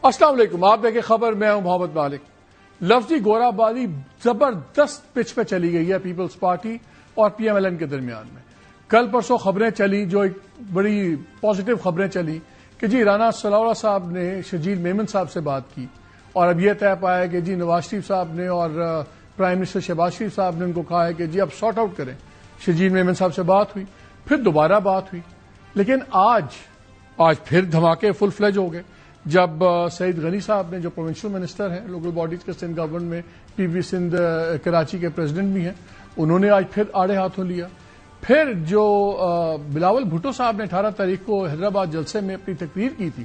السلام علیکم، آپ دیکھیں خبر، میں ہوں محمد مالک۔ لفظی گورا بازی زبردست پچ پہ چلی گئی ہے پیپلز پارٹی اور پی ایم ایل این کے درمیان میں۔ کل پرسوں خبریں چلی، جو ایک بڑی پازیٹو خبریں چلی کہ جی رانا صلی اللہ صاحب نے شرجیل میمن صاحب سے بات کی، اور اب یہ طے پایا کہ جی نواز شریف صاحب نے اور پرائم منسٹر شہباز شریف صاحب نے ان کو کہا ہے کہ جی اب سارٹ آؤٹ کریں۔ شرجیل میمن صاحب سے بات ہوئی، پھر دوبارہ بات ہوئی، لیکن آج پھر دھماکے فل فلیج ہو گئے جب سعید غنی صاحب نے، جو پروونشل منسٹر ہیں لوکل باڈیز کے سندھ گورنمنٹ میں، پی وی سندھ کراچی کے پریزیڈنٹ بھی ہیں، انہوں نے آج پھر آڑے ہاتھوں لیا۔ پھر جو بلاول بھٹو صاحب نے 18 تاریخ کو حیدرآباد جلسے میں اپنی تقریر کی تھی،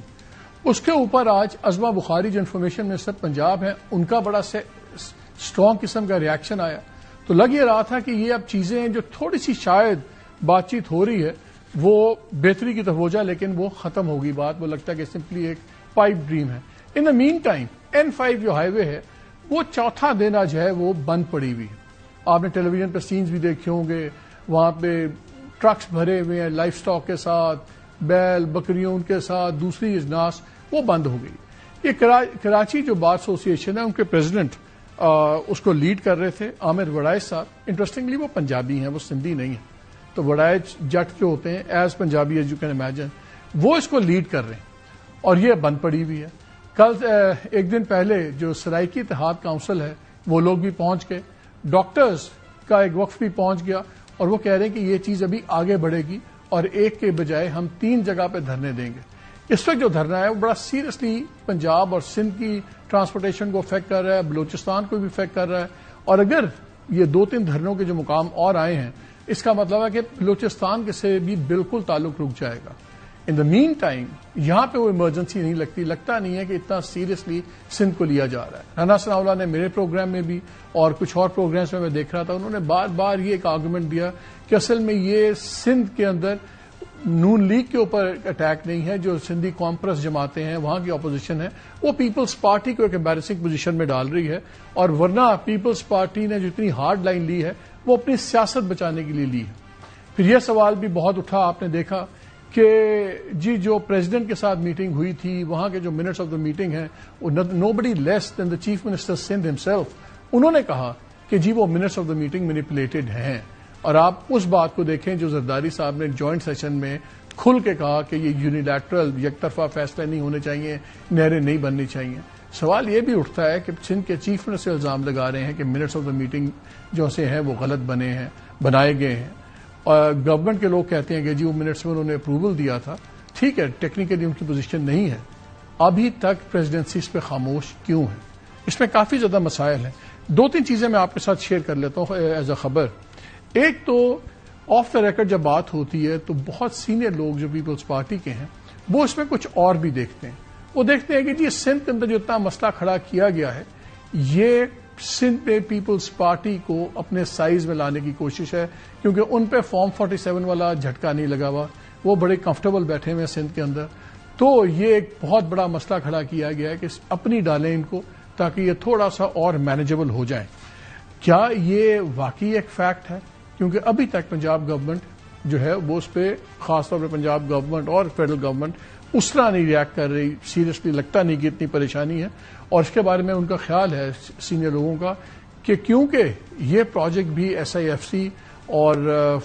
اس کے اوپر آج عظمہ بخاری جو انفارمیشن منسٹر پنجاب ہیں، ان کا بڑا اسٹرانگ قسم کا ریاکشن آیا۔ تو لگ یہ رہا تھا کہ یہ اب چیزیں جو تھوڑی سی شاید بات چیت ہو رہی ہے وہ بہتری کی طرف ہو جائے، لیکن وہ ختم ہوگی بات۔ وہ لگتا ہے کہ سمپلی ایک پائپ ڈریم ہے۔ ان دا مین ٹائم N5 جو ہائی وے ہے وہ چوتھا دن آج ہے وہ بند پڑی ہوئی ہے۔ آپ نے ٹیلی ویژن پہ سینز بھی دیکھے ہوں گے، وہاں پہ ٹرکس بھرے ہوئے ہیں لائف سٹاک کے ساتھ، بیل بکریوں ان کے ساتھ، دوسری اجناس، وہ بند ہو گئی۔ یہ کراچی جو بار ایسوسی ایشن ہے، ان کے پریزیڈنٹ اس کو لیڈ کر رہے تھے عامر وڑائچ صاحب۔ انٹرسٹنگلی وہ پنجابی ہیں، وہ سندھی نہیں ہیں، تو وڑائچ جٹ جو ہوتے ہیں as Punjabi as you can imagine, وہ اس کو لیڈ کر رہے ہیں، اور یہ بند پڑی ہوئی ہے۔ کل ایک دن پہلے جو سرائکی اتحاد کونسل ہے وہ لوگ بھی پہنچ گئے، ڈاکٹرز کا ایک وقت بھی پہنچ گیا، اور وہ کہہ رہے ہیں کہ یہ چیز ابھی آگے بڑھے گی اور ایک کے بجائے ہم 3 جگہ پہ دھرنے دیں گے۔ اس وقت جو دھرنا ہے وہ بڑا سیریسلی پنجاب اور سندھ کی ٹرانسپورٹیشن کو افیکٹ کر رہا ہے، بلوچستان کو بھی افیکٹ کر رہا ہے، اور اگر یہ 2-3 دھرنوں کے جو مقام اور آئے ہیں، اس کا مطلب ہے کہ بلوچستان کے سے بھی بالکل تعلق رک جائے گا۔ ان دا مین ٹائم یہاں پہ وہ ایمرجنسی نہیں لگتا نہیں ہے کہ اتنا سیریسلی سندھ کو لیا جا رہا ہے۔ رانا ثناء اللہ نے میرے پروگرام میں بھی اور کچھ اور پروگرامز میں دیکھ رہا تھا، انہوں نے بار بار یہ ایک آرگومنٹ دیا کہ اصل میں یہ سندھ کے اندر نون لیگ کے اوپر اٹیک نہیں ہے، جو سندھی کانفرنس جماعتیں ہیں، وہاں کی اپوزیشن ہے، وہ پیپلز پارٹی کو ایک امبیرسنگ پوزیشن میں ڈال رہی ہے، اور ورنہ پیپلز پارٹی نے جو اتنی ہارڈ لائن لی ہے وہ اپنی سیاست بچانے کے لیے لی ہے۔ پھر یہ سوال بھی بہت اٹھا، آپ نے دیکھا کہ جی جو پریزیڈنٹ کے ساتھ میٹنگ ہوئی تھی، وہاں کے جو منٹس آف دا میٹنگ ہیں، نو بڈی لیس دین دا چیف منسٹر سندھ ہمسیلف، انہوں نے کہا کہ جی وہ minutes of the meeting manipulated ہیں۔ اور آپ اس بات کو دیکھیں جو زرداری صاحب نے جوائنٹ سیشن میں کھل کے کہا کہ یہ یونیلیٹرل یک طرفہ فیصلے نہیں ہونے چاہیے، نہریں نہیں بننی چاہیے۔ سوال یہ بھی اٹھتا ہے کہ سندھ کے چیف منسٹر الزام لگا رہے ہیں کہ منٹس آف دا میٹنگ جو سے ہیں وہ غلط بنائے گئے ہیں، اور گورنمنٹ کے لوگ کہتے ہیں کہ جی وہ منٹس میں انہوں نے اپروول دیا تھا۔ ٹھیک ہے، ٹیکنیکلی ان کی پوزیشن نہیں ہے، ابھی تک پریزیڈنسی اس پہ خاموش کیوں ہے؟ اس میں کافی زیادہ مسائل ہیں۔ 2-3 چیزیں میں آپ کے ساتھ شیئر کر لیتا ہوں ایز اے خبر۔ ایک تو آف دا ریکارڈ جب بات ہوتی ہے تو بہت سینئر لوگ جو پیپلز پارٹی کے ہیں وہ اس میں کچھ اور بھی دیکھتے ہیں۔ وہ دیکھتے ہیں کہ جی سندھ کے اندر جو اتنا مسئلہ کھڑا کیا گیا ہے، یہ سندھ میں پیپلز پارٹی کو اپنے سائز میں لانے کی کوشش ہے، کیونکہ ان پہ فارم 47 والا جھٹکا نہیں لگا ہوا، وہ بڑے کمفرٹیبل بیٹھے ہوئے ہیں سندھ کے اندر۔ تو یہ ایک بہت بڑا مسئلہ کھڑا کیا گیا ہے کہ اپنی ڈالیں ان کو، تاکہ یہ تھوڑا سا اور مینیجبل ہو جائیں۔ کیا یہ واقعی ایک فیکٹ ہے؟ کیونکہ ابھی تک پنجاب گورنمنٹ جو ہے وہ اس پہ، خاص طور پہ پنجاب گورنمنٹ اور فیڈرل گورنمنٹ اس طرح نہیں ریئیکٹ کر رہی، سیریسلی لگتا نہیں کہ اتنی پریشانی ہے۔ اور اس کے بارے میں ان کا خیال ہے سینئر لوگوں کا کہ کیونکہ یہ پروجیکٹ بھی SIFC اور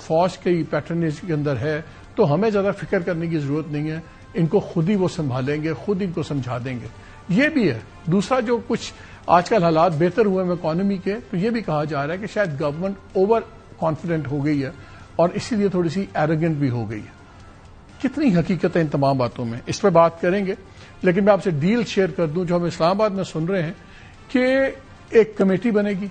فوج کی پیٹرنیج کے اندر ہے، تو ہمیں زیادہ فکر کرنے کی ضرورت نہیں ہے، ان کو خود ہی وہ سنبھالیں گے، خود ان کو سمجھا دیں گے۔ یہ بھی ہے۔ دوسرا، جو کچھ آج کل حالات بہتر ہوئے ہیں اکانومی کے، تو یہ بھی کہا جا رہا ہے کہ شاید گورنمنٹ اوور کانفیڈنٹ ہو گئی ہے اور اسی لیے تھوڑی سی ایروگنٹ بھی ہو گئی ہے۔ کتنی حقیقت ہے ان تمام باتوں میں، اس پہ بات کریں گے، لیکن میں آپ سے ڈیل شیئر کر دوں جو ہم اسلام آباد میں سن رہے ہیں کہ ایک کمیٹی بنے گی،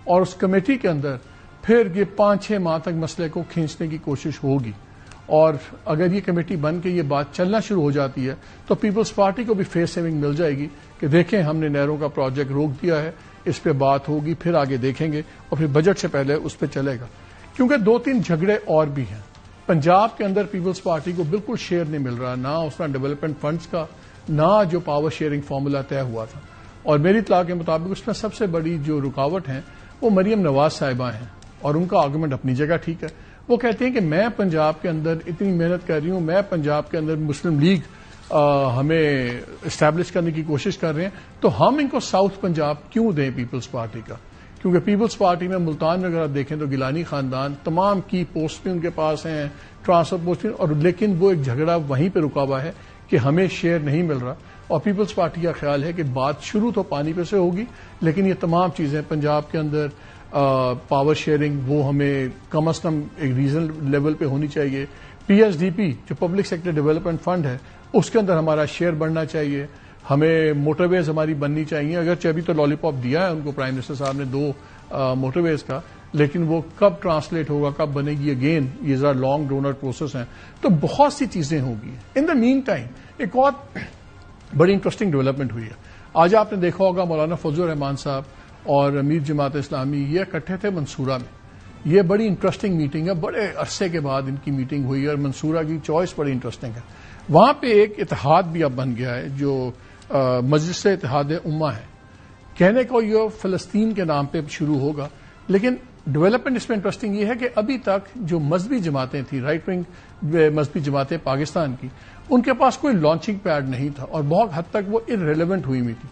اور اس کمیٹی کے اندر پھر یہ 5-6 ماہ تک مسئلے کو کھینچنے کی کوشش ہوگی، اور اگر یہ کمیٹی بن کے یہ بات چلنا شروع ہو جاتی ہے تو پیپلز پارٹی کو بھی فیس سیونگ مل جائے گی کہ دیکھیں ہم نے نہروں کا پروجیکٹ روک دیا ہے، اس پہ بات ہوگی، پھر آگے دیکھیں گے، اور پھر بجٹ سے پہلے اس پہ چلے گا۔ کیونکہ 2-3 جھگڑے اور بھی ہیں۔ پنجاب کے اندر پیپلز پارٹی کو بالکل شیئر نہیں مل رہا، نہ اس کا ڈیولپمنٹ فنڈز کا، نہ جو پاور شیئرنگ فارمولا طے ہوا تھا، اور میری اطلاع کے مطابق اس میں سب سے بڑی جو رکاوٹ ہیں وہ مریم نواز صاحبہ ہیں، اور ان کا آرگومنٹ اپنی جگہ ٹھیک ہے۔ وہ کہتے ہیں کہ میں پنجاب کے اندر اتنی محنت کر رہی ہوں، میں پنجاب کے اندر مسلم لیگ ہمیں اسٹیبلش کرنے کی کوشش کر رہے ہیں. تو ہم ان کو ساؤتھ پنجاب کیوں دیں پیپلز پارٹی کا؟ کیونکہ پیپلز پارٹی میں ملتان میں اگر آپ دیکھیں تو گیلانی خاندان تمام کی پوسٹ بھی ان کے پاس ہیں, ٹرانسفر پوسٹ بھی, اور لیکن وہ ایک جھگڑا وہیں پہ رکا ہوا ہے کہ ہمیں شیئر نہیں مل رہا. اور پیپلز پارٹی کا خیال ہے کہ بات شروع تو پانی پہ سے ہوگی, لیکن یہ تمام چیزیں پنجاب کے اندر پاور شیئرنگ وہ ہمیں کم از کم ایک ریزنل لیول پہ ہونی چاہیے. PSDP جو پبلک سیکٹر ڈیولپمنٹ فنڈ ہے اس کے اندر ہمارا شیئر بڑھنا چاہیے. ہمیں موٹر ویز ہماری بننی چاہیے. اگرچہ ابھی تو لالی پاپ دیا ہے ان کو پرائم منسٹر صاحب نے 2 موٹر ویز کا, لیکن وہ کب ٹرانسلیٹ ہوگا, کب بنے گی, اگین یہ ذرا لانگ ڈونر پروسیس ہیں. تو بہت سی چیزیں ہوں گی. ان دا مین ٹائم ایک اور بڑی انٹرسٹنگ ڈیولپمنٹ ہوئی ہے. آج آپ نے دیکھا ہوگا مولانا فضل الرحمان صاحب اور امیر جماعت اسلامی یہ اکٹھے تھے منصورہ میں. یہ بڑی انٹرسٹنگ میٹنگ ہے, بڑے عرصے کے بعد ان کی میٹنگ ہوئی ہے, اور منصورہ کی چوائس بڑی انٹرسٹنگ ہے. وہاں پہ ایک اتحاد بھی اب بن گیا ہے جو مجلس اتحاد امہ ہے. کہنے کو یہ فلسطین کے نام پہ شروع ہوگا, لیکن ڈیولپمنٹ اس میں انٹرسٹنگ یہ ہے کہ ابھی تک جو مذہبی جماعتیں تھیں, رائٹ ونگ مذہبی جماعتیں پاکستان کی, ان کے پاس کوئی لانچنگ پیڈ نہیں تھا اور بہت حد تک وہ ارریلیونٹ ہوئی ہوئی تھی.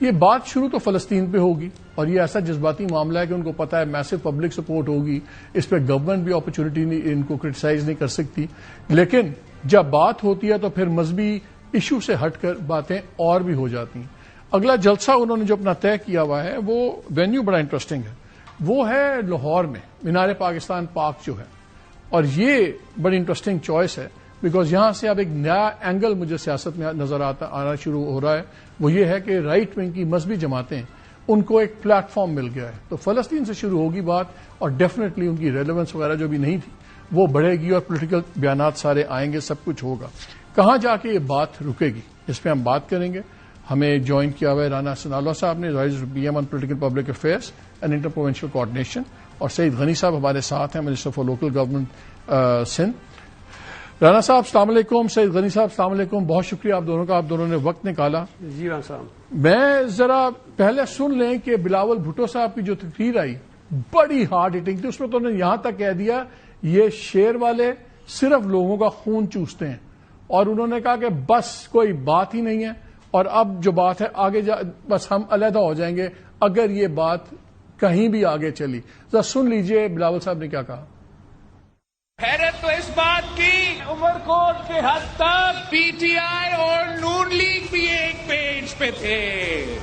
یہ بات شروع تو فلسطین پہ ہوگی, اور یہ ایسا جذباتی معاملہ ہے کہ ان کو پتا ہے میسو پبلک سپورٹ ہوگی, اس پہ گورنمنٹ بھی اپرچونٹی ان کو کرٹیسائز نہیں کر سکتی. لیکن جب بات ہوتی ہے تو پھر مذہبی ایشو سے ہٹ کر باتیں اور بھی ہو جاتی ہیں. اگلا جلسہ انہوں نے جو اپنا طے کیا ہوا ہے وہ وینیو بڑا انٹرسٹنگ ہے, وہ ہے لاہور میں مینار پاکستان پارک جو ہے. اور یہ بڑی انٹرسٹنگ چوائس ہے بیکاز یہاں سے اب ایک نیا اینگل مجھے سیاست میں نظر آنا شروع ہو رہا ہے. وہ یہ ہے کہ رائٹ ونگ کی مذہبی جماعتیں ان کو ایک پلیٹ فارم مل گیا ہے. تو فلسطین سے شروع ہوگی بات, اور ڈیفینیٹلی ان کی ریلیونس وغیرہ جو بھی نہیں تھی وہ بڑھے گی, اور پولیٹیکل بیانات سارے آئیں گے, سب کچھ ہوگا. کہاں جا کے یہ بات رکے گی اس پہ ہم بات کریں گے. ہمیں جوائن کیا ہوا ہے رانا ثناءاللہ صاحب نے, vice PM on political public affairs and inter provincial coordination, اور سعید غنی صاحب ہمارے ساتھ ہیں, minister for local government Sindh. Rana صاحب السلام علیکم, سعید غنی صاحب السلام علیکم, بہت شکریہ آپ دونوں کا, آپ دونوں نے وقت نکالا. جی صاحب, میں ذرا پہلے سن لیں کہ بلاول بھٹو صاحب کی جو تقریر آئی بڑی ہارڈ ہٹنگ تھی. اس میں تو انہوں نے یہاں تک کہہ دیا یہ شیر والے صرف لوگوں کا خون چوستے ہیں, اور انہوں نے کہا کہ بس کوئی بات ہی نہیں ہے, اور اب جو بات ہے آگے بس ہم علیحدہ ہو جائیں گے اگر یہ بات کہیں بھی آگے چلی. ذرا سن لیجئے بلاول صاحب نے کیا کہا. حیرت تو اس بات کی عمر کوٹ کے حد تک PTI اور نون لیگ بھی ایک پیج پہ تھے.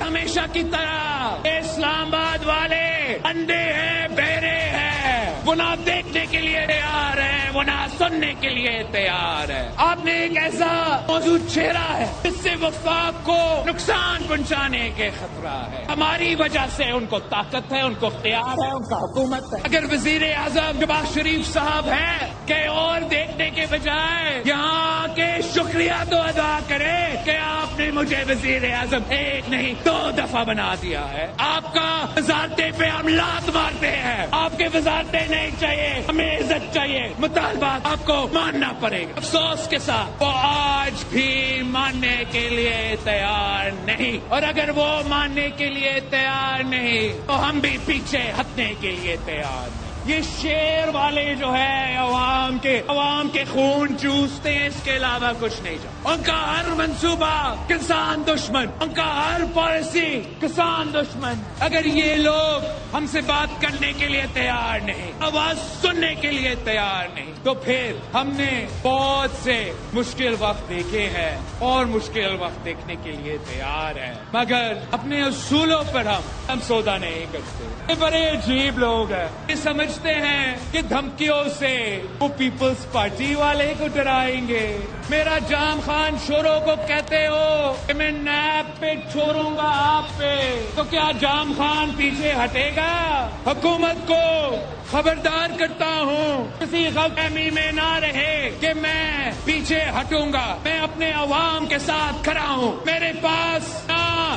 ہمیشہ کی طرح اسلام آباد والے اندھے ہیں, بہرے ہیں, وہ نہ دیکھنے کے لیے تیار ہیں, وہ نہ سننے کے لیے تیار ہے. آپ نے ایک ایسا موضوع چھیڑا ہے جس سے وفاق کو نقصان پہنچانے کے خطرہ ہے. ہماری وجہ سے ان کو طاقت ہے, ان کو اختیار ہے, ان کا حکومت ہے. اگر وزیر اعظم نواز شریف صاحب ہے کہ اور دیکھنے کے بجائے یہاں کے شکریہ تو ادا کرے کہ آپ نے مجھے وزیر اعظم 1 نہیں 2 دفعہ بنا دیا ہے. آپ کا وزارتیں پہ ہم لات مارتے ہیں, آپ کے وزارتیں نہیں چاہیے, ہمیں عزت چاہیے. مطالبات آپ کو ماننا پڑے گا. افسوس کے ساتھ وہ آج بھی ماننے کے لیے تیار نہیں, اور اگر وہ ماننے کے لیے تیار نہیں تو ہم بھی پیچھے ہٹنے کے لیے تیار نہیں. یہ شیر والے جو ہے عوام کے خون چوستے ہیں, اس کے علاوہ کچھ نہیں جانتے. ان کا ہر منصوبہ کسان دشمن, ان کا ہر پالیسی کسان دشمن. اگر یہ لوگ ہم سے بات کرنے کے لیے تیار نہیں, آواز سننے کے لیے تیار نہیں, تو پھر ہم نے بہت سے مشکل وقت دیکھے ہیں اور مشکل وقت دیکھنے کے لیے تیار ہیں, مگر اپنے اصولوں پر ہم سودا نہیں کرتے. یہ بڑے عجیب لوگ ہیں, یہ سمجھتے ہیں کہ دھمکیوں سے وہ پیپلز پارٹی والے کو ڈرائیں گے. میرا جام خان شوروں کو کہتے ہو کہ میں نیب پہ چھوڑوں گا آپ پہ, تو کیا جام خان پیچھے ہٹے گا؟ حکومت کو خبردار کرتا ہوں, کسی غلط فہمی میں نہ رہے کہ میں پیچھے ہٹوں گا. میں اپنے عوام کے ساتھ کھڑا ہوں. میرے پاس نہ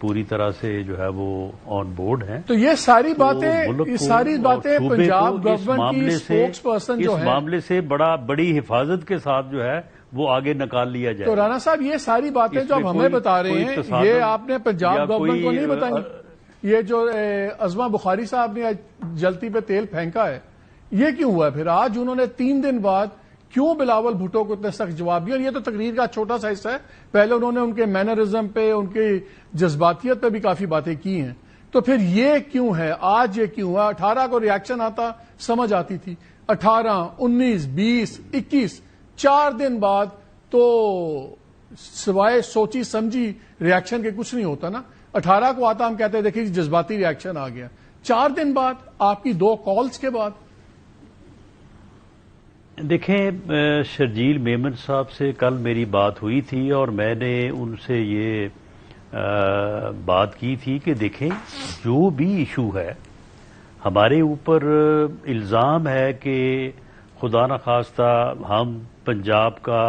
پوری طرح سے جو ہے وہ آن بورڈ ہیں. تو یہ ساری تو باتیں ملک یہ کو ساری اور باتیں صوبے پنجاب کو اس گورنمنٹ کی معاملے سے اسپوکس پرسن جو اس ہے معاملے سے بڑی حفاظت کے ساتھ جو ہے وہ آگے نکال لیا جائے. تو رانا صاحب یہ ساری باتیں جو آپ ہمیں بتا رہے ہیں یہ آپ نے پنجاب گورنمنٹ کو نہیں بتائی. یہ جو عظمہ بخاری صاحب نے جلتی پہ تیل پھینکا ہے یہ کیوں ہوا ہے پھر آج انہوں نے 3 دن بعد کیوں بلاول بھٹو کو اتنے سخت جواب دیا؟ اور یہ تو تقریر کا چھوٹا سا حصہ ہے، پہلے انہوں نے ان کے مینرزم پہ ان کی جذباتیت پہ بھی کافی باتیں کی ہیں. تو پھر یہ کیوں ہے آج یہ کیوں ہے؟ 18 کو ریاکشن آتا سمجھ آتی تھی، 18 19 20 21 4 دن بعد تو سوائے سوچی سمجھی ریاکشن کے کچھ نہیں ہوتا نا. 18 کو آتا ہم کہتے ہیں دیکھیں جذباتی ریاکشن آ گیا. 4 دن بعد آپ کی 2 کالز کے بعد. دیکھیں شرجیل میمن صاحب سے کل میری بات ہوئی تھی اور میں نے ان سے یہ بات کی تھی کہ دیکھیں جو بھی ایشو ہے ہمارے اوپر الزام ہے کہ خدا نخواستہ ہم پنجاب کا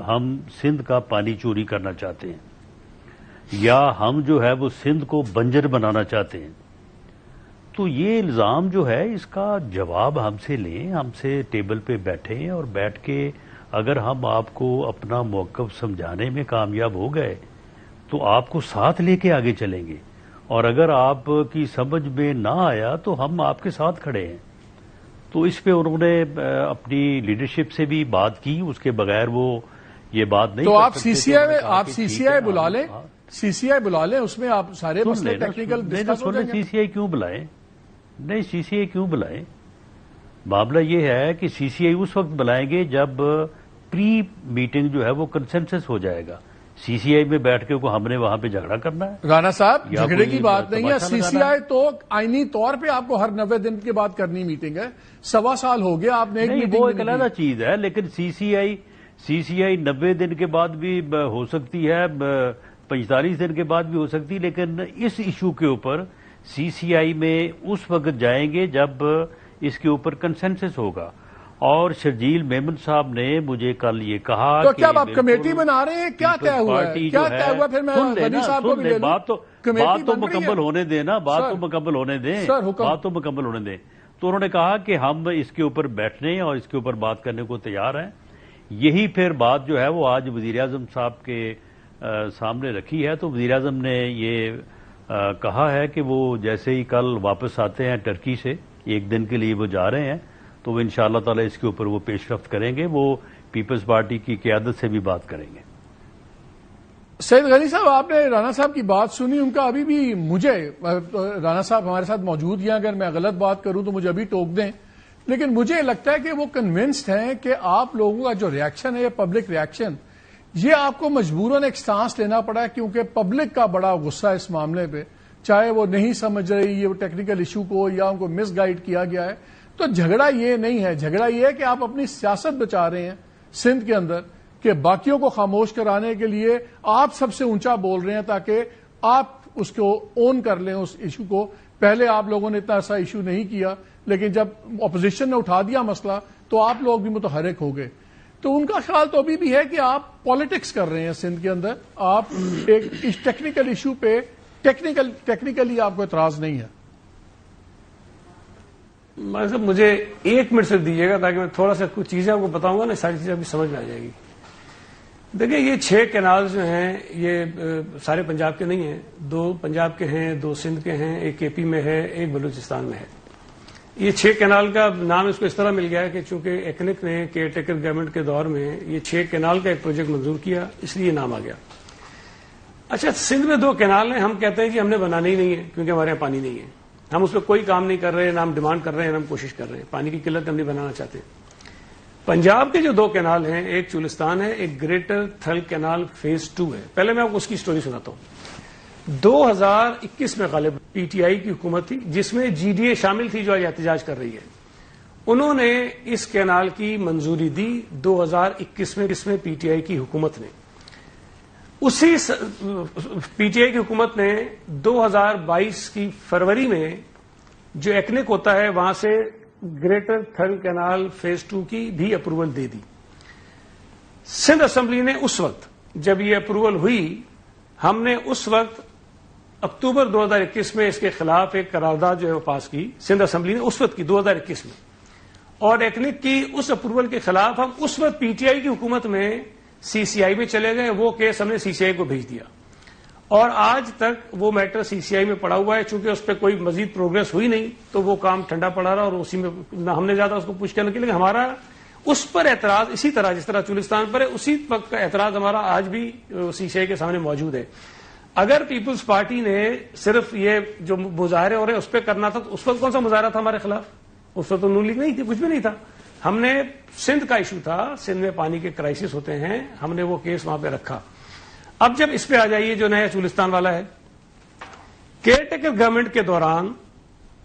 ہم سندھ کا پانی چوری کرنا چاہتے ہیں یا ہم جو ہے وہ سندھ کو بنجر بنانا چاہتے ہیں. تو یہ الزام جو ہے اس کا جواب ہم سے لیں، ہم سے ٹیبل پہ بیٹھیں اور بیٹھ کے اگر ہم آپ کو اپنا موقف سمجھانے میں کامیاب ہو گئے تو آپ کو ساتھ لے کے آگے چلیں گے، اور اگر آپ کی سمجھ میں نہ آیا تو ہم آپ کے ساتھ کھڑے ہیں. تو اس پہ انہوں نے اپنی لیڈرشپ سے بھی بات کی، اس کے بغیر وہ یہ بات نہیں تو کر آپ سکتے. سی سی آئی بلا لیں، سی سی آئی بلا لیں، اس میں آپ سارے مسئلے ٹیکنیکل ڈسکس ہو جائیں گے. سی سی آئی کیوں بلائیں؟ نہیں سی سی آئی کیوں بلائیں؟ معاملہ یہ ہے کہ سی سی آئی اس وقت بلائیں گے جب پری میٹنگ جو ہے وہ کنسنسس ہو جائے گا. سی سی آئی میں بیٹھ کے ہم نے وہاں پہ جھگڑا کرنا ہے؟ رانا صاحب یا جھگڑے کوئی کی بات نہیں ہے. تماشا سی سی لگانا ہے؟ آئی تو آئینی طور پہ آپ کو ہر 90 دن کے بعد کرنی میٹنگ ہے. 1.25 سال ہو گیا آپ نے ایک نہیں، میٹنگ وہ بھی ایک نہیں علیحدہ کی. چیز ہے، لیکن سی سی آئی 90 دن کے بعد بھی ہو سکتی ہے، 45 دن کے بعد بھی ہو سکتی، لیکن اس ایشو کے اوپر سی سی آئی میں اس وقت جائیں گے جب اس کے اوپر کنسنسس ہوگا. اور شرجیل میمن صاحب نے مجھے کل یہ کہا تو کہ کیا آپ کمیٹی بنا رہے ہیں؟ کیا طے ہوا ہے؟ کیا طے ہوا؟ پھر میں غنی صاحب کو بھی لے لوں. بات تو مکمل ہونے دیں نا، بات تو مکمل ہونے دیں، بات تو مکمل ہونے دیں. تو انہوں نے کہا کہ ہم اس کے اوپر بیٹھنے اور اس کے اوپر بات کرنے کو تیار ہیں. یہی پھر بات جو ہے وہ آج وزیر اعظم صاحب کے سامنے رکھی ہے. تو وزیر اعظم نے یہ کہا ہے کہ وہ جیسے ہی کل واپس آتے ہیں ٹرکی سے، 1 دن کے لیے وہ جا رہے ہیں، تو وہ انشاءاللہ تعالی اس کے اوپر وہ پیش رفت کریں گے. وہ پیپلز پارٹی کی قیادت سے بھی بات کریں گے. سید غنی صاحب آپ نے رانا صاحب کی بات سنی، ان کا ابھی بھی مجھے رانا صاحب ہمارے ساتھ موجود ہیں، اگر میں غلط بات کروں تو مجھے ابھی ٹوک دیں، لیکن مجھے لگتا ہے کہ وہ کنونسڈ ہیں کہ آپ لوگوں کا جو ریاکشن ہے، پبلک ریاکشن، یہ آپ کو مجبوراً ایک سٹانس لینا پڑا ہے کیونکہ پبلک کا بڑا غصہ ہے اس معاملے پہ، چاہے وہ نہیں سمجھ رہی یہ ٹیکنیکل ایشو کو یا ان کو مس گائیڈ کیا گیا ہے. تو جھگڑا یہ نہیں ہے، جھگڑا یہ ہے کہ آپ اپنی سیاست بچا رہے ہیں سندھ کے اندر، کہ باقیوں کو خاموش کرانے کے لیے آپ سب سے اونچا بول رہے ہیں تاکہ آپ اس کو اون کر لیں اس ایشو کو. پہلے آپ لوگوں نے اتنا ایسا ایشو نہیں کیا، لیکن جب اپوزیشن نے اٹھا دیا مسئلہ تو آپ لوگ بھی متحرک ہو گئے. تو ان کا خیال تو ابھی بھی ہے کہ آپ پالیٹکس کر رہے ہیں سندھ کے اندر. آپ ایک اس ٹیکنیکل ایشو پہ ٹیکنیکلی آپ کو اعتراض نہیں ہے. صاحب مجھے 1 منٹ سے دیجیے گا تاکہ میں تھوڑا سا کچھ چیزیں آپ کو بتاؤں گا نا، ساری چیزیں ابھی سمجھ میں آ جائے گی. دیکھیں یہ 6 کینال جو ہیں یہ سارے پنجاب کے نہیں ہیں، 2 پنجاب کے ہیں، 2 سندھ کے ہیں، 1 کے پی میں ہے، 1 بلوچستان میں ہے. یہ 6 کینال کا نام اس کو اس طرح مل گیا ہے کہ چونکہ ایکنک نے کیئر ٹیکر گورنمنٹ کے دور میں یہ 6 کینال کا ایک پروجیکٹ منظور کیا، اس لیے یہ نام آ گیا. اچھا سندھ میں 2 کینال ہیں، ہم کہتے ہیں کہ ہم نے بنانے ہی نہیں ہے کیونکہ ہمارے یہاں پانی نہیں ہے. ہم اس پہ کوئی کام نہیں کر رہے، نہ ہم ڈیمانڈ کر رہے ہیں، نہ ہم کوشش کر رہے ہیں. پانی کی قلت ہم نہیں بنانا چاہتے. پنجاب کے جو 2 کینال ہیں، ایک چولستان ہے، ایک گریٹر تھل کینال فیز 2 ہے. پہلے میں آپ کو اس کی سٹوری سناتا ہوں. 2021 میں غالب پی ٹی آئی کی حکومت تھی جس میں جی ڈی اے شامل تھی جو آج احتجاج کر رہی ہے. انہوں نے اس کینال کی منظوری دی 2021 میں، جس میں پی ٹی آئی کی حکومت نے. اسی پی ٹی آئی کی حکومت نے 2022 کی فروری میں جو ایکنک ہوتا ہے وہاں سے گریٹر تھل کینال فیز 2 کی بھی اپروول دے دی. سندھ اسمبلی نے اس وقت جب یہ اپروول ہوئی، ہم نے اس وقت اکتوبر 2021 میں اس کے خلاف ایک قرارداد جو ہے وہ پاس کی سندھ اسمبلی نے اس وقت کی 2021 میں، اور ایکنک کی اس اپروول کے خلاف ہم اس وقت پی ٹی آئی کی حکومت میں سی سی آئی میں چلے گئے. وہ کیس ہم نے سی سی آئی کو بھیج دیا اور آج تک وہ میٹر سی سی آئی میں پڑا ہوا ہے. چونکہ اس پہ کوئی مزید پروگرس ہوئی نہیں تو وہ کام ٹھنڈا پڑا رہا، اور اسی میں نہ ہم نے زیادہ اس کو پوچھ کرنے کے لیے ہمارا اس پر اعتراض اسی طرح جس طرح چولستان پر ہے اسی وقت کا اعتراض ہمارا آج بھی سی سی آئی کے سامنے موجود ہے. اگر پیپلز پارٹی نے صرف یہ جو مظاہرے ہو رہے اس پہ کرنا تھا تو اس وقت کون سا مظاہرہ تھا ہمارے خلاف؟ اس وقت تو نون لیگ نہیں تھی، کچھ بھی نہیں تھا. ہم نے سندھ کا ایشو تھا، سندھ میں پانی کے کرائسس ہوتے ہیں، ہم نے وہ کیس وہاں پہ رکھا. اب جب اس پہ آ جائیے جو نیا چولستان والا ہے، کیئر ٹیکر گورنمنٹ کے دوران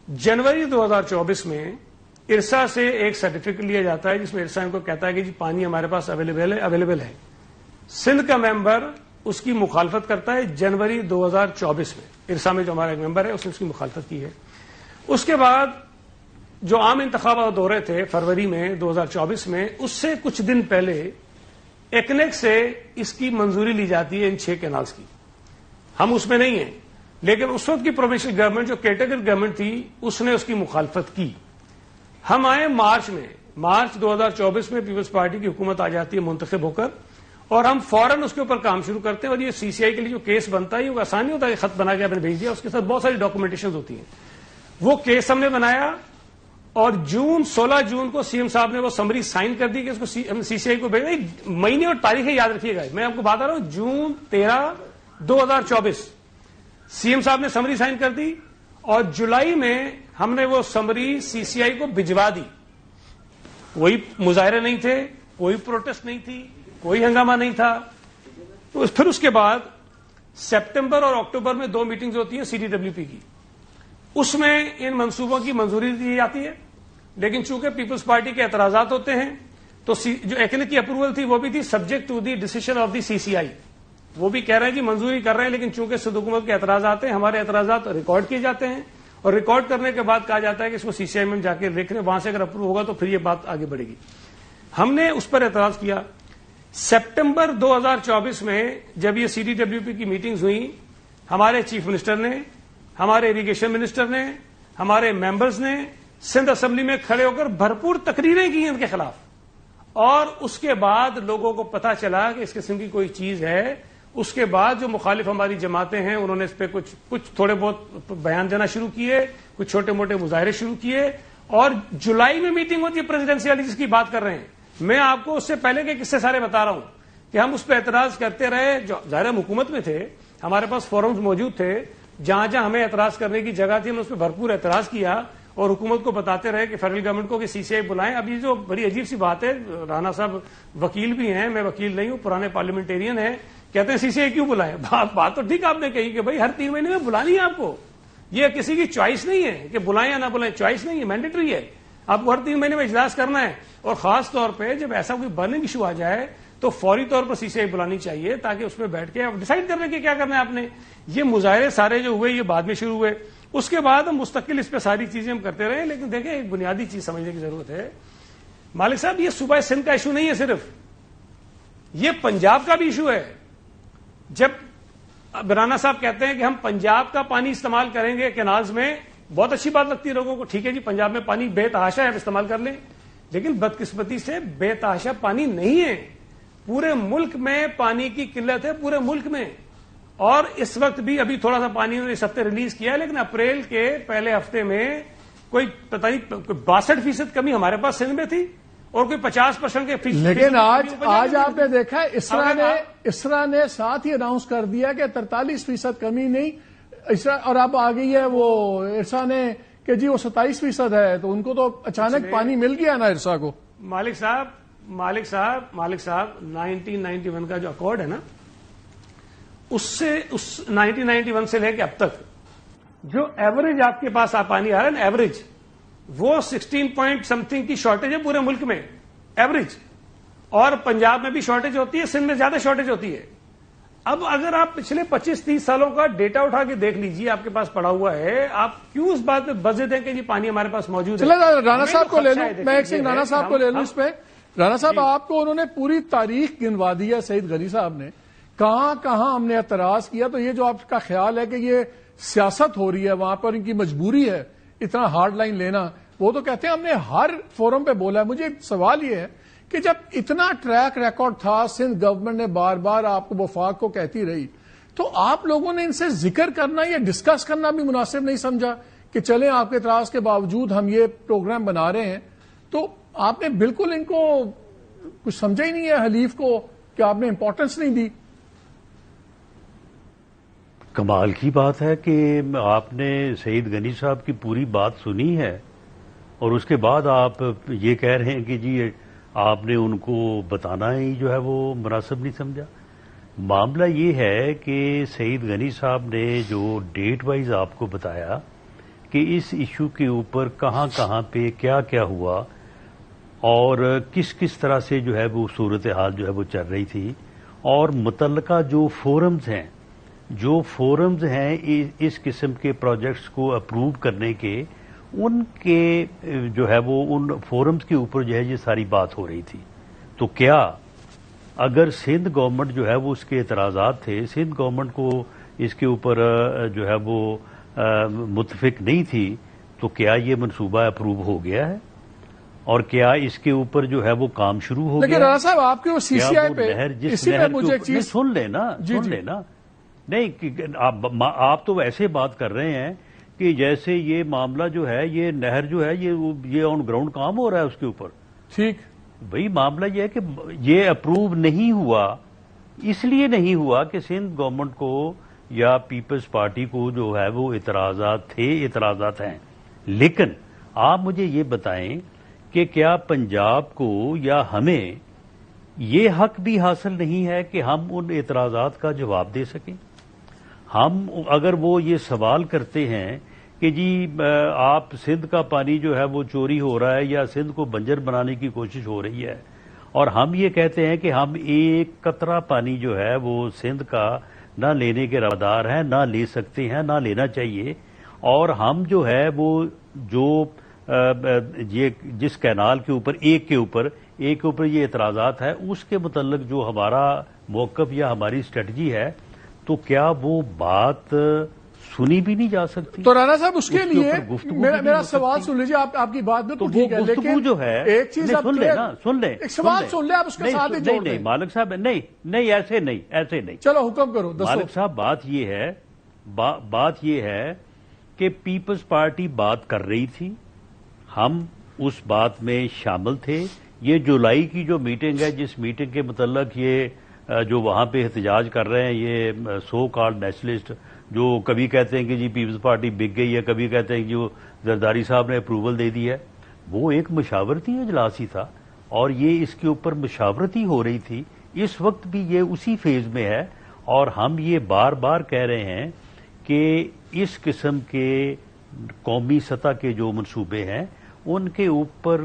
جنوری 2024 میں ارسا سے ایک سرٹیفکیٹ لیا جاتا ہے جس میں ارسا ان کو کہتا ہے کہ جی پانی ہمارے پاس اویلیبل ہے. سندھ کا ممبر اس کی مخالفت کرتا ہے جنوری 2024 میں. ارسا میں جو ہمارا ایک ممبر ہے اس نے اس کی مخالفت کی ہے. اس کے بعد جو عام انتخابات ہو رہے تھے فروری میں 2024 میں، اس سے کچھ دن پہلے ایکنیک سے اس کی منظوری لی جاتی ہے ان 6 کینالز کی. ہم اس میں نہیں ہیں، لیکن اس وقت کی پروونشل گورنمنٹ جو کیٹیگری گورنمنٹ تھی اس نے اس کی مخالفت کی. ہم آئے مارچ 2024 میں پیپلز پارٹی کی حکومت آ جاتی ہے منتخب ہو کر، اور ہم فوراً اس کے اوپر کام شروع کرتے ہیں. اور یہ سی سی آئی کے لیے جو کیس بنتا ہے وہ آسانی ہوتا ہے، خط بنا کے آپ نے بھیج دیا، اس کے ساتھ بہت ساری ڈاکومنٹیشن ہوتی ہیں. وہ کیس ہم نے بنایا اور 16 جون کو سی ایم صاحب نے وہ سمری سائن کر دی کہ اس کو سی سی آئی کو بھیجنا. مہینے اور تاریخیں یاد رکھیے گا، میں آپ کو بتا رہا ہوں جون 13 2024 سی ایم صاحب نے سمری سائن کر دی، اور جولائی میں ہم نے وہ سمری سی سی آئی کو بھجوا دی. کوئی مظاہرے نہیں تھے، کوئی پروٹیسٹ نہیں تھی، کوئی ہنگامہ نہیں تھا. تو پھر اس کے بعد سپٹمبر اور اکتوبر میں 2 میٹنگز ہوتی ہیں سی ڈی ڈبلیو پی کی. اس میں ان منصوبوں کی منظوری دی جاتی ہے، لیکن چونکہ پیپلز پارٹی کے اعتراضات ہوتے ہیں تو جو ایکنک کی اپروول تھی وہ بھی تھی subject to the decision of the C C I. وہ بھی کہہ رہے ہیں کہ منظوری کر رہے ہیں، لیکن چونکہ صدر حکومت کے اعتراضات ہیں، ہمارے اعتراضات ریکارڈ کیے جاتے ہیں، اور ریکارڈ کرنے کے بعد کہا جاتا ہے کہ اس کو سی سی آئی میں جا کے دیکھ لیں، وہاں سے اگر اپروو ہوگا تو پھر یہ بات آگے بڑھے گی. ہم نے اس پر اعتراض کیا. سپٹمبر 2024 میں جب یہ سی ڈی ڈبلیو پی کی میٹنگز ہوئی، ہمارے چیف منسٹر نے، ہمارے اریگیشن منسٹر نے، ہمارے ممبرز نے سندھ اسمبلی میں کھڑے ہو کر بھرپور تقریریں کی ان کے خلاف. اور اس کے بعد لوگوں کو پتا چلا کہ اس قسم کی کوئی چیز ہے. اس کے بعد جو مخالف ہماری جماعتیں ہیں انہوں نے اس پہ کچھ تھوڑے بہت بیان دینا شروع کیے، کچھ چھوٹے موٹے مظاہرے شروع کیے، اور جولائی میں میٹنگ ہوتی ہے پریزیڈنسی والی جس کی بات کر رہے ہیں. میں آپ کو اس سے پہلے کے قصے سارے بتا رہا ہوں کہ ہم اس پہ اعتراض کرتے رہے. جو ظاہر ہم حکومت میں تھے، ہمارے پاس فورمز موجود تھے، جہاں جہاں ہمیں اعتراض کرنے کی جگہ تھی ہم نے اس پہ بھرپور اعتراض کیا، اور حکومت کو بتاتے رہے کہ فیڈرل گورنمنٹ کو کہ سی سی آئی بلائیں. اب یہ جو بڑی عجیب سی بات ہے، رانا صاحب وکیل بھی ہیں، میں وکیل نہیں ہوں، پرانے پارلیمنٹیرین ہیں، کہتے ہیں سی سی آئی کیوں بلائیں. بات تو ٹھیک آپ نے کہی کہ بھائی ہر 3 مہینے میں بلانی ہے آپ کو. یہ کسی کی چوائس نہیں ہے کہ بلائیں یا نہ بلائیں، چوائس نہیں ہے، مینڈیٹری ہے. آپ کو ہر 3 مہینے میں اجلاس کرنا ہے، اور خاص طور پہ جب ایسا کوئی برننگ ایشو آ جائے تو فوری طور پر سی سی آئی بلانی چاہیے تاکہ اس میں بیٹھ کے آپ ڈیسائیڈ کرنے کے کیا کرنا ہے آپ نے. یہ مظاہرے سارے جو ہوئے یہ بعد میں شروع ہوئے. اس کے بعد ہم مستقل اس پہ ساری چیزیں ہم کرتے رہے. لیکن دیکھیں ایک بنیادی چیز سمجھنے کی ضرورت ہے مالک صاحب، یہ صوبہ سندھ کا ایشو نہیں ہے صرف، یہ پنجاب کا بھی ایشو ہے. جب رانا صاحب کہتے ہیں کہ ہم پنجاب کا پانی استعمال کریں گے کینالز میں، بہت اچھی بات لگتی ہے لوگوں کو، ٹھیک ہے جی پنجاب میں پانی بے تحاشا ہے، آپ استعمال کر لیں. لیکن بدقسمتی سے بے تحاشا پانی نہیں ہے. پورے ملک میں پانی کی قلت ہے، پورے ملک میں. اور اس وقت بھی ابھی تھوڑا سا پانی انہوں نے اس ہفتے ریلیز کیا ہے، لیکن اپریل کے پہلے ہفتے میں کوئی پتہ نہیں 62% کمی ہمارے پاس سندھ میں تھی، اور کوئی 50% کے فیصد. لیکن آج آپ نے دیکھا اسرا نے ساتھ ہی اناؤنس کر دیا کہ 43% کمی نہیں، اور اب آ گئی ہے وہ ارسا نے کہ جی وہ 27% ہے. تو ان کو تو اچانک پانی مل گیا نا ارسا کو. مالک صاحب 1991 کا جو اکارڈ ہے نا، اس 1991 سے لے کے اب تک جو ایوریج آپ کے پاس پانی آ رہا ہے نا، ایوریج وہ 16 پوائنٹ سمتھنگ کی شارٹیج ہے پورے ملک میں ایوریج. اور پنجاب میں بھی شارٹیج ہوتی ہے، سندھ میں زیادہ شارٹیج ہوتی ہے. اب اگر آپ پچھلے 25-30 سالوں کا ڈیٹا اٹھا کے دیکھ لیجئے، آپ کے پاس پڑا ہوا ہے، آپ کیوں اس بات پہ بزد ہیں کہ جی پانی ہمارے پاس موجود ہے. رانا صاحب کو لے لوں میں، ایک سنگ رانا صاحب کو لے لوں اس پہ. رانا صاحب آپ کو انہوں نے پوری تاریخ گنوا دی ہے سعید غنی صاحب نے، کہاں کہاں ہم نے اعتراض کیا. تو یہ جو آپ کا خیال ہے کہ یہ سیاست ہو رہی ہے وہاں پر ان کی مجبوری ہے اتنا ہارڈ لائن لینا. وہ تو کہتے ہیں ہم نے ہر فورم پہ بولا ہے. مجھے سوال یہ ہے کہ جب اتنا ٹریک ریکارڈ تھا, سندھ گورنمنٹ نے بار بار آپ کو وفاق کو کہتی رہی, تو آپ لوگوں نے ان سے ذکر کرنا یا ڈسکس کرنا بھی مناسب نہیں سمجھا کہ چلیں آپ کے اعتراض کے باوجود ہم یہ پروگرام بنا رہے ہیں. تو آپ نے بالکل ان کو کچھ سمجھا ہی نہیں ہے حلیف کو کہ آپ نے امپورٹنس نہیں دی. کمال کی بات ہے کہ آپ نے سعید غنی صاحب کی پوری بات سنی ہے اور اس کے بعد آپ یہ کہہ رہے ہیں کہ جی آپ نے ان کو بتانا ہی جو ہے وہ مناسب نہیں سمجھا. معاملہ یہ ہے کہ سعید غنی صاحب نے جو ڈیٹ وائز آپ کو بتایا کہ اس ایشو کے اوپر کہاں کہاں پہ کیا کیا ہوا اور کس کس طرح سے جو ہے وہ صورتحال جو ہے وہ چل رہی تھی, اور متعلقہ جو فورمز ہیں اس قسم کے پروجیکٹس کو اپروو کرنے کے, ان کے جو ہے وہ ان فورمز کے اوپر جو ہے یہ ساری بات ہو رہی تھی. تو کیا اگر سندھ گورنمنٹ جو ہے وہ اس کے اعتراضات تھے, سندھ گورنمنٹ کو اس کے اوپر جو ہے وہ متفق نہیں تھی, تو کیا یہ منصوبہ اپروو ہو گیا ہے اور کیا اس کے اوپر جو ہے وہ کام شروع ہو گیا؟ لیکن رانا صاحب آپ کے سی سی آئی پہ اسی پہ مجھے ایک چیز سن لینا نہیں, آپ تو ایسے بات کر رہے ہیں کہ جیسے یہ معاملہ جو ہے یہ نہر جو ہے یہ آن گراؤنڈ کام ہو رہا ہے اس کے اوپر. ٹھیک بھئی معاملہ یہ ہے کہ یہ اپروو نہیں ہوا, اس لیے نہیں ہوا کہ سندھ گورنمنٹ کو یا پیپلز پارٹی کو جو ہے وہ اعتراضات ہیں. لیکن آپ مجھے یہ بتائیں کہ کیا پنجاب کو یا ہمیں یہ حق بھی حاصل نہیں ہے کہ ہم ان اعتراضات کا جواب دے سکیں؟ ہم اگر وہ یہ سوال کرتے ہیں کہ جی آپ سندھ کا پانی جو ہے وہ چوری ہو رہا ہے یا سندھ کو بنجر بنانے کی کوشش ہو رہی ہے, اور ہم یہ کہتے ہیں کہ ہم ایک قطرہ پانی جو ہے وہ سندھ کا نہ لینے کے روادار ہیں, نہ لے سکتے ہیں, نہ لینا چاہیے, اور ہم جو ہے وہ یہ جس کینال کے اوپر ایک کے اوپر یہ اعتراضات ہے, اس کے متعلق جو ہمارا موقف یا ہماری اسٹریٹجی ہے, تو کیا وہ بات سنی بھی نہیں جا سکتی؟ تو رانا صاحب اس کے لیے میرا سوال سن لیجیے, آپ کی بات میں تو ٹھیک ہے, لیکن جو ہے ایک چیز سن لیں ایک سوال سن لیں, آپ اس کے ساتھ ہی جوڑ دیں. نہیں مالک صاحب, نہیں ایسے نہیں. چلو حکم کرو. مالک صاحب بات یہ ہے کہ پیپلز پارٹی بات کر رہی تھی, ہم اس بات میں شامل تھے. یہ جولائی کی جو میٹنگ ہے, جس میٹنگ کے متعلق یہ جو وہاں پہ احتجاج کر رہے ہیں یہ سو کالڈ نیشنلسٹ, جو کبھی کہتے ہیں کہ جی پیپلز پارٹی بک گئی ہے, کبھی کہتے ہیں کہ جو زرداری صاحب نے اپروول دے دی ہے, وہ ایک مشاورتی اجلاس ہی تھا اور یہ اس کے اوپر مشاورتی ہو رہی تھی. اس وقت بھی یہ اسی فیز میں ہے, اور ہم یہ بار بار کہہ رہے ہیں کہ اس قسم کے قومی سطح کے جو منصوبے ہیں ان کے اوپر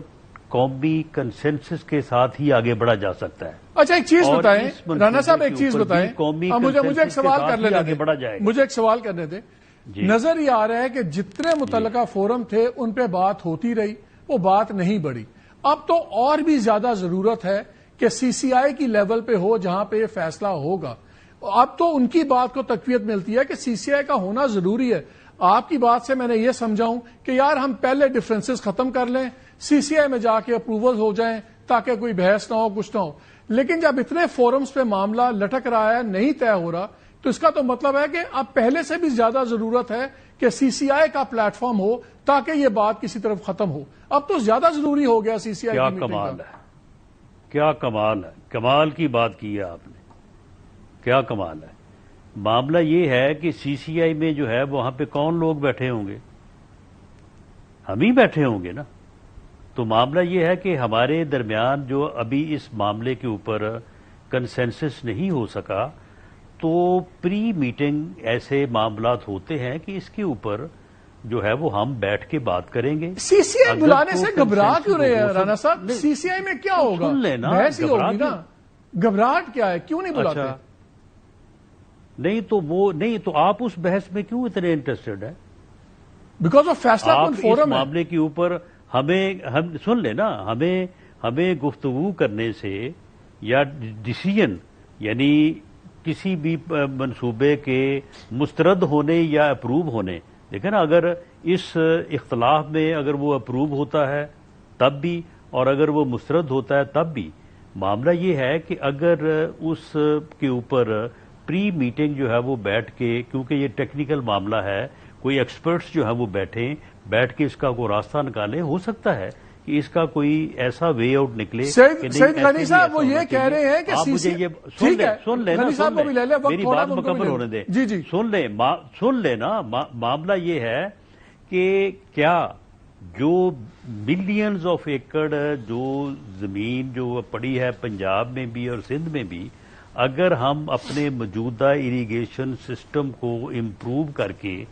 قومی کنسنسس کے ساتھ ہی آگے بڑھا جا سکتا ہے. اچھا ایک چیز بتائیں رانا صاحب, ایک چیز بتائیں, مجھے ایک سوال کر لینے دیں, مجھے ایک سوال کرنے دیں. نظر یہ آ رہا ہے کہ جتنے متعلقہ فورم تھے ان پہ بات ہوتی رہی, وہ بات نہیں بڑھی. اب تو اور بھی زیادہ ضرورت ہے کہ سی سی آئی کی لیول پہ ہو جہاں پہ یہ فیصلہ ہوگا. اب تو ان کی بات کو تقویت ملتی ہے کہ سی سی آئی کا ہونا ضروری ہے. آپ کی بات سے میں نے یہ سمجھا ہوں کہ یار ہم پہلے ڈفرینسز ختم کر لیں, سی سی آئی میں جا کے اپروول ہو جائیں تاکہ کوئی بحث نہ ہو, کچھ نہ ہو. لیکن جب اتنے فورمز پہ معاملہ لٹک رہا ہے, نہیں طے ہو رہا, تو اس کا تو مطلب ہے کہ اب پہلے سے بھی زیادہ ضرورت ہے کہ سی سی آئی کا پلیٹ فارم ہو تاکہ یہ بات کسی طرف ختم ہو. اب تو زیادہ ضروری ہو گیا سی سی آئی کی میٹنگ کا. کیا کمال ہے, کمال کی بات کی ہے آپ نے, کیا کمال ہے. معاملہ یہ ہے کہ سی سی آئی میں جو ہے وہاں پہ کون لوگ بیٹھے ہوں گے؟ ہم ہی بیٹھے ہوں گے نا. تو معاملہ یہ ہے کہ ہمارے درمیان جو ابھی اس معاملے کے اوپر کنسنسس نہیں ہو سکا, تو پری میٹنگ ایسے معاملات ہوتے ہیں کہ اس کے اوپر جو ہے وہ ہم بیٹھ کے بات کریں گے. سی سی آئی بلانے سے گھبرا کیوں رہے ہیں رانا صاحب؟ سی سی آئی میں کیا ہوگا؟ سن لینا, بحث ہی ہوگی نا. گھبراہٹ کیا ہے, کیوں نہیں بلاتے؟ نہیں تو آپ اس بحث میں کیوں اتنے انٹرسٹڈ ہیں؟ بیکاز آف فیصلہ کن فورم ہے. اس معاملے کے اوپر ہم سن لینا, ہمیں گفتگو کرنے سے یا ڈیسیژن یعنی کسی بھی منصوبے کے مسترد ہونے یا اپروو ہونے، دیکھیں نا، اگر اس اختلاف میں اگر وہ اپروو ہوتا ہے تب بھی اور اگر وہ مسترد ہوتا ہے تب بھی، معاملہ یہ ہے کہ اگر اس کے اوپر پری میٹنگ جو ہے وہ بیٹھ کے، کیونکہ یہ ٹیکنیکل معاملہ ہے، کوئی ایکسپرٹس جو ہیں وہ بیٹھ کے اس کا کوئی راستہ نکالیں، ہو سکتا ہے کہ اس کا کوئی ایسا وے آؤٹ نکلے. سید غنی صاحب وہ یہ کہہ رہے ہیں کہ آپ مجھے یہ سن لیں میری بات مکمل ہونے دیں. جی سن لیں نا. معاملہ یہ ہے کہ کیا جو ملینز آف ایکڑ جو زمین جو پڑی ہے پنجاب میں بھی اور سندھ میں بھی، اگر ہم اپنے موجودہ اریگیشن سسٹم کو امپروو کر کے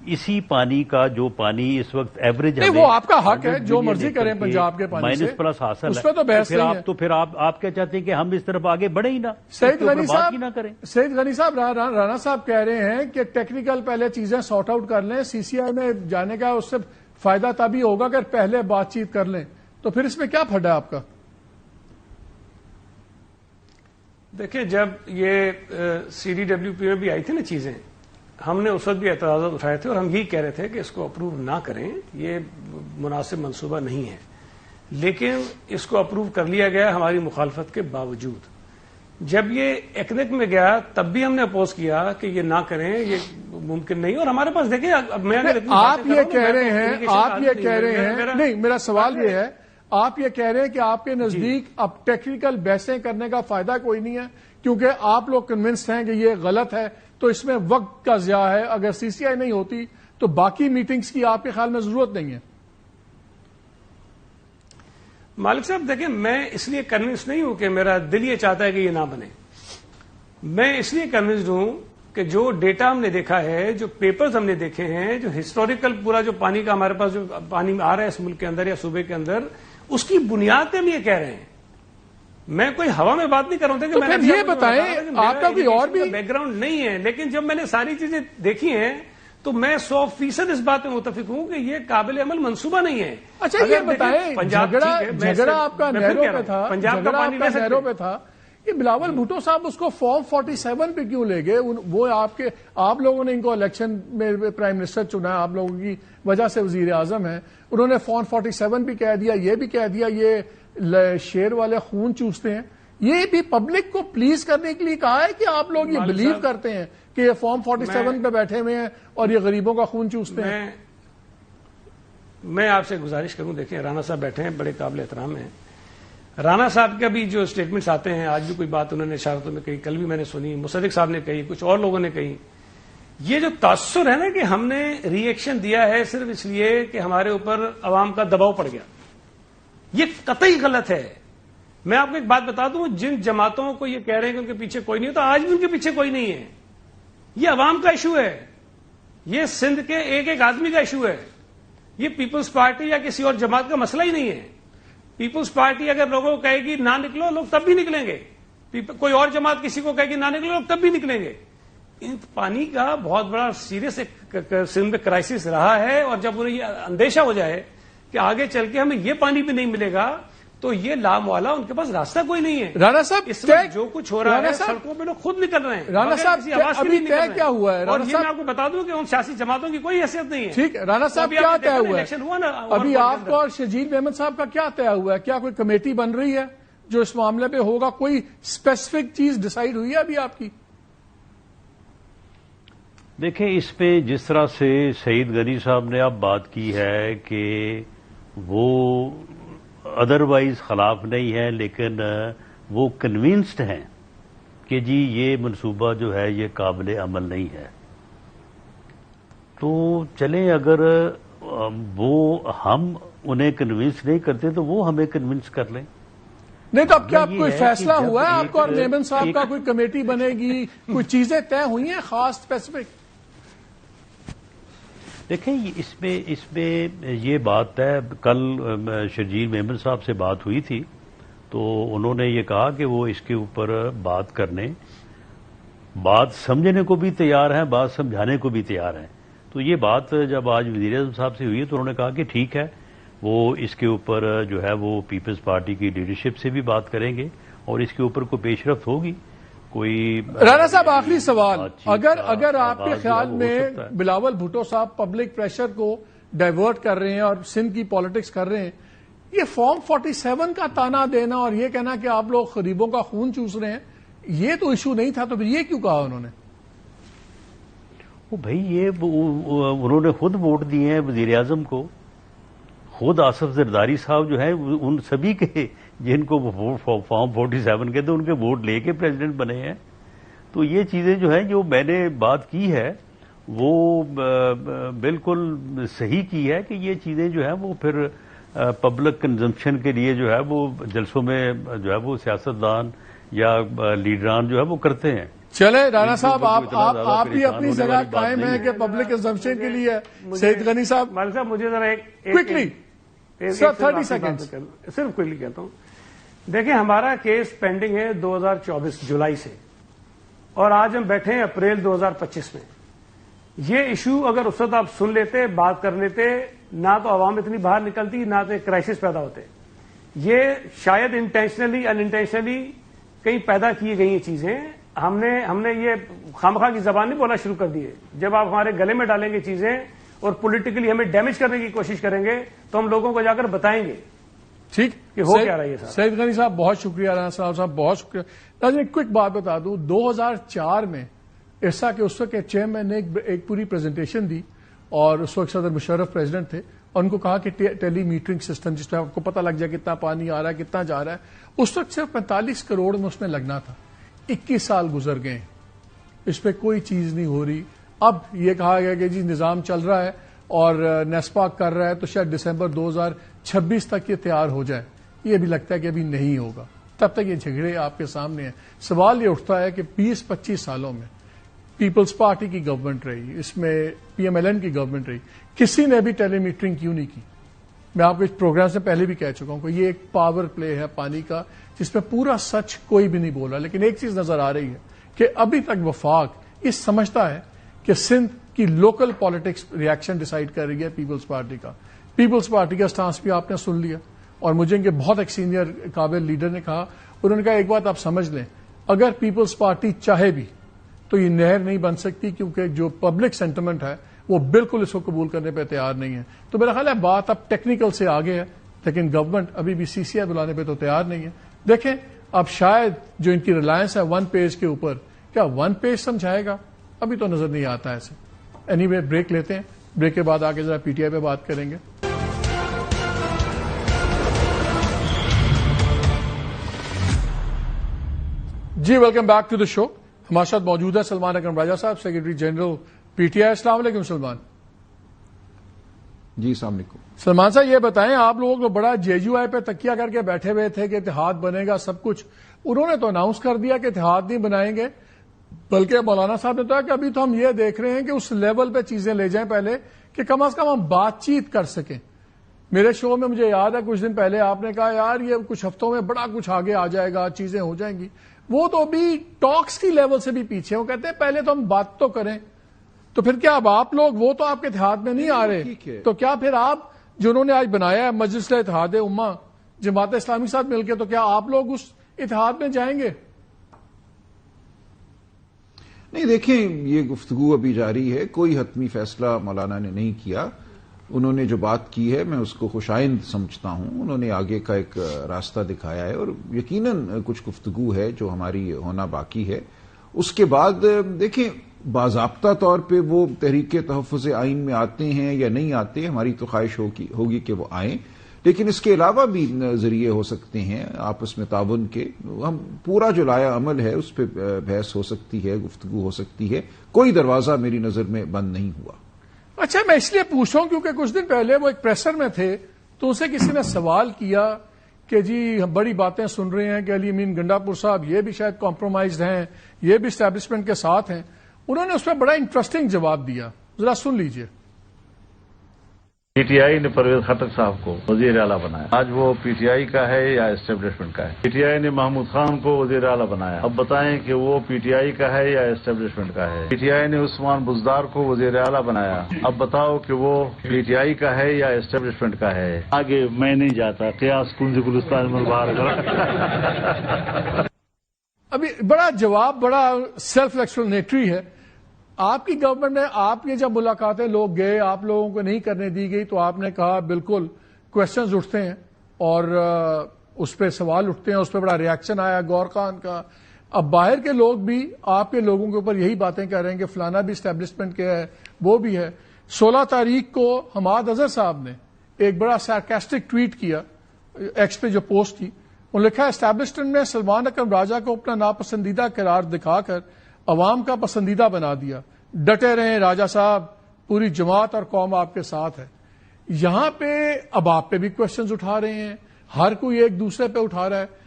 اسی پانی کا جو پانی اس وقت ایوریج ہے، وہ آپ کا حق ہے جو مرضی کریں پنجاب کے پانی سے، مائنس پلس حاصل ہے، اس پہ تو بحث نہیں ہے. تو پھر آپ کیا چاہتے ہیں کہ ہم اس طرف آگے بڑھیں ہی نہ، سید غنی بات ہی نہ کریں. سید غنی صاحب رانا صاحب کہہ رہے ہیں کہ ٹیکنیکل پہلے چیزیں سارٹ آؤٹ کر لیں، سی سی آئی میں جانے کا اس سے فائدہ تبھی ہوگا اگر پہلے بات چیت کر لیں. تو پھر اس میں کیا پھڈا آپ کا؟ دیکھیں، جب یہ سی ڈی ڈبلیو پی میں بھی آئی تھی نا چیزیں، ہم نے اس وقت بھی اعتراضات اٹھائے تھے اور ہم یہی کہہ رہے تھے کہ اس کو اپروو نہ کریں، یہ مناسب منصوبہ نہیں ہے. لیکن اس کو اپروو کر لیا گیا ہماری مخالفت کے باوجود. جب یہ ایکنک میں گیا تب بھی ہم نے اپوز کیا کہ یہ نہ کریں، یہ ممکن نہیں. اور ہمارے پاس دیکھیں، میں آپ یہ کہہ رہے ہیں نہیں، میرا سوال یہ ہے، آپ یہ کہہ رہے ہیں کہ آپ کے نزدیک اب ٹیکنیکل بحثیں کرنے کا فائدہ کوئی نہیں ہے کیونکہ آپ لوگ کنونسڈ ہیں کہ یہ غلط ہے، تو اس میں وقت کا ضیاع ہے. اگر سی سی آئی نہیں ہوتی تو باقی میٹنگز کی آپ کے خیال میں ضرورت نہیں ہے؟ مالک صاحب دیکھیں، میں اس لیے کنونس نہیں ہوں کہ میرا دل یہ چاہتا ہے کہ یہ نہ بنے. میں اس لیے کنونسڈ ہوں کہ جو ڈیٹا ہم نے دیکھا ہے، جو پیپرز ہم نے دیکھے ہیں، جو ہسٹوریکل پورا جو پانی کا ہمارے پاس جو پانی آ رہا ہے اس ملک کے اندر یا صوبے کے اندر، اس کی بنیاد پہ ہم یہ کہہ رہے ہیں. میں کوئی ہوا میں بات نہیں کر رہا ہوں کہ میں نے یہ بتائیں آپ کا کوئی اور بھی بیک گراؤنڈ نہیں ہے، لیکن جب میں نے ساری چیزیں دیکھی ہیں تو میں 100% اس بات میں متفق ہوں کہ یہ قابل عمل منصوبہ نہیں ہے. اچھا یہ بتائیں، جھگڑا آپ کا نہروں پہ تھا، جھگڑا آپ کا نہروں پہ تھا، یہ بلاول بھٹو صاحب اس کو فارم 47 پہ کیوں لے گئے؟ وہ آپ لوگوں نے ان کو الیکشن میں پرائم منسٹر چنا، آپ لوگوں کی وجہ سے وزیر اعظم ہیں، انہوں نے فارم 47 بھی کہہ دیا، یہ بھی کہہ دیا یہ شیر والے خون چوستے ہیں. یہ بھی پبلک کو پلیز کرنے کے لیے کہا ہے کہ آپ لوگ یہ بلیو کرتے ہیں کہ یہ فارم 47 پہ بیٹھے ہوئے ہیں اور یہ غریبوں کا خون چوستے ہیں. میں آپ سے گزارش کروں، دیکھیں رانا صاحب بیٹھے ہیں، بڑے قابل احترام ہیں. رانا صاحب کا بھی جو اسٹیٹمنٹس آتے ہیں، آج بھی کوئی بات انہوں نے اشارتوں میں کہی، کل بھی میں نے سنی، مصدق صاحب نے کہی، کچھ اور لوگوں نے کہی. یہ جو تاثر ہے نا کہ ہم نے ری ایکشن دیا ہے صرف اس لیے کہ ہمارے اوپر عوام کا دباؤ پڑ گیا، یہ قطعی غلط ہے. میں آپ کو ایک بات بتا دوں، جن جماعتوں کو یہ کہہ رہے ہیں کہ ان کے پیچھے کوئی نہیں ہوتا، آج بھی ان کے پیچھے کوئی نہیں ہے. یہ عوام کا ایشو ہے، یہ سندھ کے ایک ایک آدمی کا ایشو ہے. یہ پیپلز پارٹی یا کسی اور جماعت کا مسئلہ ہی نہیں ہے. پیپلز پارٹی اگر لوگوں کو کہے گی نہ نکلو، لوگ تب بھی نکلیں گے. کوئی اور جماعت کسی کو کہے گی نہ نکلو، لوگ تب بھی نکلیں گے. پانی کا بہت بڑا سیریس سندھ میں کرائسس رہا ہے، اور جب انہیں یہ اندیشہ ہو جائے کہ آگے چل کے ہمیں یہ پانی بھی نہیں ملے گا تو یہ لاموالا ان کے پاس راستہ کوئی نہیں ہے. رانا صاحب اس وقت جو کچھ ہو رہا ہے سڑکوں پہ لوگ خود نکل رہے ہیں. رانا صاحب ابھی طے کیا ہوا ہے؟ اور یہ میں آپ کو بتا دوں کہ ان سیاسی جماعتوں کی کوئی حیثیت نہیں ہے. ٹھیک ہے رانا صاحب، کیا طے ہوا ہے ابھی آپ کو اور شجید احمد صاحب کا کیا طے ہوا ہے؟ کیا کوئی کمیٹی بن رہی ہے جو اس معاملے پہ ہوگا؟ کوئی اسپیسیفک چیز ڈیسائیڈ ہوئی ہے ابھی آپ کی؟ دیکھیں، اس پہ جس طرح سے سعید غنی صاحب نے اب بات کی ہے کہ وہ ادروائز خلاف نہیں ہے، لیکن وہ کنونسڈ ہیں کہ جی یہ منصوبہ جو ہے یہ قابل عمل نہیں ہے، تو چلیں اگر وہ ہم انہیں کنونس نہیں کرتے تو وہ ہمیں کنونس کر لیں. نہیں تو اب کیا کوئی فیصلہ ہوا ہے آپ کو اور میمن صاحب کا؟ کوئی کمیٹی بنے گی؟ کوئی چیزیں طے ہوئی ہیں خاص اسپیسیفک؟ دیکھیں، اس میں یہ بات ہے، کل شرجیل میمن صاحب سے بات ہوئی تھی تو انہوں نے یہ کہا کہ وہ اس کے اوپر بات کرنے، بات سمجھنے کو بھی تیار ہیں، بات سمجھانے کو بھی تیار ہیں. تو یہ بات جب آج وزیر اعظم صاحب سے ہوئی ہے تو انہوں نے کہا کہ ٹھیک ہے، وہ اس کے اوپر جو ہے وہ پیپلز پارٹی کی لیڈرشپ سے بھی بات کریں گے اور اس کے اوپر کوئی پیش رفت ہوگی کوئی رانا صاحب آخری سوال، بات چیت کا اگر آپ کے آغاز خیال جو ہے وہ میں ہو سکتا ہے۔ بلاول بھٹو صاحب پبلک پریشر کو ڈائیورٹ کر رہے ہیں اور سندھ کی پالیٹکس کر رہے ہیں، یہ فارم 47 کا تانا دینا اور یہ کہنا کہ آپ لوگ غریبوں کا خون چوس رہے ہیں، یہ تو ایشو نہیں تھا، تو پھر یہ کیوں کہا انہوں نے؟ بھائی یہ انہوں نے خود ووٹ دیے ہیں وزیر اعظم کو، خود آصف زرداری صاحب جو ہیں ان سبھی کے جن کو فارم 47 کے تھے ان کے ووٹ لے کے پریزیڈنٹ بنے ہیں. تو یہ چیزیں جو ہیں جو میں نے بات کی ہے وہ بالکل صحیح کی ہے کہ یہ چیزیں جو ہیں وہ پھر پبلک کنزمپشن کے لیے جو ہے وہ جلسوں میں جو ہے وہ سیاستدان یا لیڈران جو ہے وہ کرتے ہیں. چلے رانا صاحب آپ بھی اپنی جگہ قائم ہیں کہ پبلک کنزمپشن کے لیے سعید غنی صاحب مالک صاحب مجھے ذرا کوئکلی سر 30 سیکنڈ صرف کوئکلی کہتا ہوں. دیکھیں ہمارا کیس پینڈنگ ہے 2024 جولائی سے اور آج ہم بیٹھے ہیں اپریل 2025 میں. یہ ایشو اگر اس وقت آپ سن لیتے بات کر لیتے نہ تو عوام اتنی باہر نکلتی نہ تو کرائسس پیدا ہوتے. یہ شاید انٹینشنلی ان انٹینشنلی کہیں پیدا کی گئی یہ چیزیں. ہم نے یہ خامخواہ کی زبان نہیں بولا شروع کر دی ہے. جب آپ ہمارے گلے میں ڈالیں گے چیزیں اور پولیٹیکلی ہمیں ڈیمیج کرنے کی کوشش کریں گے تو ہم لوگوں کو جا کر بتائیں گے. ٹھیک کہ ہو کیا رہا ہے. سعید غنی صاحب بہت شکریہ، رانا صاحب بہت شکریہ. ناظرین ایک کوئک بات بتا دوں، 2004 میں ایسا کہ اس وقت کے چیئرمین نے ایک پوری پریزنٹیشن دی اور اس وقت صدر مشرف پریزیڈنٹ تھے اور ان کو کہا کہ ٹیلی میٹرنگ سسٹم جس پہ آپ کو پتہ لگ جائے کتنا پانی آ رہا ہے کتنا جا رہا ہے، اس وقت صرف 45 کروڑ میں اس میں لگنا تھا. 21 سال گزر گئے، اس پہ کوئی چیز نہیں ہو رہی. اب یہ کہا گیا کہ جی نظام چل رہا ہے اور نیسپاک کر رہا ہے تو شاید دسمبر 2026 تک یہ تیار ہو جائے. یہ بھی لگتا ہے کہ ابھی نہیں ہوگا. تب تک یہ جھگڑے آپ کے سامنے ہیں. سوال یہ اٹھتا ہے کہ 20-25 سالوں میں پیپلز پارٹی کی گورنمنٹ رہی، اس میں پی ایم ایل این کی گورنمنٹ رہی، کسی نے بھی ٹیلی میٹرنگ کیوں نہیں کی؟ میں آپ کو اس پروگرام سے پہلے بھی کہہ چکا ہوں کہ یہ ایک پاور پلے ہے پانی کا جس میں پورا سچ کوئی بھی نہیں بول رہا. لیکن ایک چیز نظر آ رہی ہے کہ ابھی تک وفاق یہ سمجھتا ہے کہ سندھ کی لوکل پالیٹکس ریئیکشن ڈیسائیڈ کر رہی ہے پیپلز پارٹی کا. پیپلز پارٹی کا سٹانس بھی آپ نے سن لیا اور مجھے ان کے بہت ایک سینئر قابل لیڈر نے کہا، انہوں نے کہا ایک بات آپ سمجھ لیں، اگر پیپلز پارٹی چاہے بھی تو یہ نہر نہیں بن سکتی کیونکہ جو پبلک سینٹیمنٹ ہے وہ بالکل اس کو قبول کرنے پہ تیار نہیں ہے. تو میرا خیال ہے بات اب ٹیکنیکل سے آگے ہے لیکن گورنمنٹ ابھی بھی سی سی آئی بلانے پہ تو تیار نہیں ہے. دیکھیں اب شاید جو ان کی ریلائنس ہے 1 پیج کے اوپر، کیا 1 پیج سمجھائے گا؟ ابھی تو نظر نہیں آتا ایسے. اینی وے بریک لیتے ہیں، بریک کے بعد آگے ذرا پی ٹی آئی پہ بات کریں گے. جی ویلکم بیک ٹو دا شو. ہمارے ساتھ موجود ہے سلمان اکرم راجہ صاحب، secretary general P T I. السلام علیکم سلمان. جی السلام علیکم. سلمان صاحب یہ بتائیں، آپ لوگ تو بڑا جے یو آئی پہ تکیہ کر کے بیٹھے ہوئے تھے کہ اتحاد بنے گا سب کچھ، انہوں نے تو اناؤنس کر دیا کہ اتحاد نہیں بنائیں گے، بلکہ مولانا صاحب نے کہا کہ ابھی تو ہم یہ دیکھ رہے ہیں کہ اس لیول پہ چیزیں لے جائیں پہلے کہ کم از کم ہم بات چیت کر سکیں. میرے شو میں مجھے یاد ہے کچھ دن پہلے آپ نے کہا یار یہ کچھ ہفتوں میں بڑا کچھ آگے آ جائے گا، چیزیں ہو جائیں گی. وہ تو ابھی ٹاکس کی لیول سے بھی پیچھے، وہ کہتے ہیں پہلے تو ہم بات تو کریں. تو پھر کیا اب آپ لوگ وہ تو آپ کے اتحاد میں نہیں آ رہے، تو کیا پھر آپ جنہوں نے آج بنایا ہے مجلس اتحاد امہ جماعت اسلامی ساتھ مل کے، تو کیا آپ لوگ اس اتحاد میں جائیں گے؟ نہیں دیکھیں یہ گفتگو ابھی جاری ہے، کوئی حتمی فیصلہ مولانا نے نہیں کیا. انہوں نے جو بات کی ہے میں اس کو خوش آئند سمجھتا ہوں. انہوں نے آگے کا ایک راستہ دکھایا ہے اور یقیناً کچھ گفتگو ہے جو ہماری ہونا باقی ہے. اس کے بعد دیکھیں باضابطہ طور پہ وہ تحریک تحفظ آئین میں آتے ہیں یا نہیں آتے، ہماری تو خواہش ہوگی کہ وہ آئیں، لیکن اس کے علاوہ بھی ذریعے ہو سکتے ہیں آپس میں تعاون کے. ہم پورا جو لایا عمل ہے اس پہ بحث ہو سکتی ہے، گفتگو ہو سکتی ہے. کوئی دروازہ میری نظر میں بند نہیں ہوا. اچھا میں اس لیے پوچھ رہا ہوں کیونکہ کچھ دن پہلے وہ ایک پریسر میں تھے تو ان سے کسی نے سوال کیا کہ جی ہم بڑی باتیں سن رہے ہیں کہ علی امین گنڈا پور صاحب یہ بھی شاید کمپرومائزڈ ہیں، یہ بھی اسٹیبلشمنٹ کے ساتھ ہیں. انہوں نے اس پہ بڑا انٹرسٹنگ جواب دیا، ذرا سن لیجئے. پی ٹی آئی نے پرویز خٹک صاحب کو وزیر اعلیٰ بنایا. آج وہ پی ٹی آئی کا ہے یا اسٹیبلشمنٹ کا ہے؟ پی ٹی آئی نے محمود خان کو وزیر اعلیٰ بنایا. اب بتائیں کہ وہ پی ٹی آئی کا ہے یا اسٹیبلشمنٹ کا ہے؟ پی ٹی آئی نے عثمان بزدار کو وزیر اعلیٰ بنایا. اب بتاؤ کہ وہ پی ٹی آئی کا ہے یا اسٹیبلشمنٹ کا ہے؟ آگے میں نہیں جاتا، قیاس کنز گلستان میں باہر. ابھی بڑا جواب بڑا سیلف ایکسپلینیٹری ہے. آپ کی گورنمنٹ میں آپ کی جب ملاقاتیں لوگ گئے, آپ لوگوں کو نہیں کرنے دی گئی, تو آپ نے کہا بالکل کوشچنز اٹھتے ہیں اور اس پہ سوال اٹھتے ہیں, اس پہ بڑا ریاکشن آیا گور خان کا. اب باہر کے لوگ بھی آپ کے لوگوں کے اوپر یہی باتیں کہہ رہے ہیں کہ فلانا بھی اسٹیبلشمنٹ کیا ہے, وہ بھی ہے. 16 تاریخ کو حماد اظہر صاحب نے ایک بڑا سارکاسٹک ٹویٹ کیا, ایکس پہ جو پوسٹ تھی, انہوں نے لکھا اسٹیبلشمنٹ میں سلمان اکرم راجہ کو اپنا ناپسندیدہ قرار دکھا کر عوام کا پسندیدہ بنا دیا. ڈٹے رہیں راجہ صاحب, پوری جماعت اور قوم آپ کے ساتھ ہے. یہاں پہ اب آپ پہ بھی کوشچنز اٹھا رہے ہیں, ہر کوئی ایک دوسرے پہ اٹھا رہا ہے.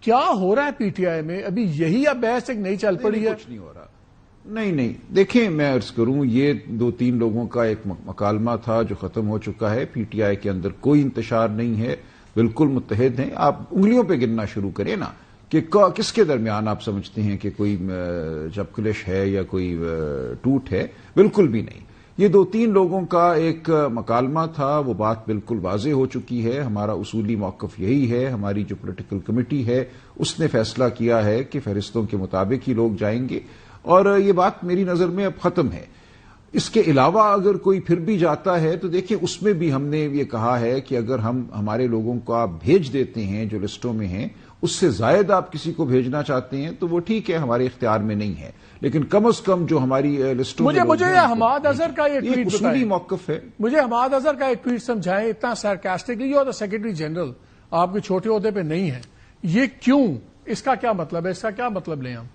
کیا ہو رہا ہے پی ٹی آئی میں ابھی؟ یہی اب بحث ایک نئی چل پڑی ہے. کچھ نہیں ہو رہا. نہیں دیکھیں, میں عرض کروں, یہ 2-3 لوگوں کا ایک مکالمہ تھا جو ختم ہو چکا ہے. پی ٹی آئی کے اندر کوئی انتشار نہیں ہے, بالکل متحد ہیں. آپ انگلیوں پہ گننا شروع کریں نا کہ کس کے درمیان آپ سمجھتے ہیں کہ کوئی جبکلش ہے یا کوئی ٹوٹ ہے. بالکل بھی نہیں. یہ 2-3 لوگوں کا ایک مکالمہ تھا, وہ بات بالکل واضح ہو چکی ہے. ہمارا اصولی موقف یہی ہے. ہماری جو پولیٹیکل کمیٹی ہے اس نے فیصلہ کیا ہے کہ فہرستوں کے مطابق ہی لوگ جائیں گے, اور یہ بات میری نظر میں اب ختم ہے. اس کے علاوہ اگر کوئی پھر بھی جاتا ہے تو دیکھیں, اس میں بھی ہم نے یہ کہا ہے کہ اگر ہم ہمارے لوگوں کو آپ بھیج دیتے ہیں جو لسٹوں میں ہیں, اس سے زائد آپ کسی کو بھیجنا چاہتے ہیں تو وہ ٹھیک ہے, ہمارے اختیار میں نہیں ہے. لیکن کم از کم جو ہماری لسٹوں مجھے حماد اظہر کا یہ ٹویٹ اصولی موقف ہے. مجھے حماد اظہر کا ایک ٹویٹ سمجھائیں. اتنا سارکاسٹکلی, اور سیکرٹری جنرل آپ کے چھوٹے عہدے پہ نہیں ہے, یہ کیوں؟ اس کا کیا مطلب ہے؟ اس کا کیا مطلب لیں ہم؟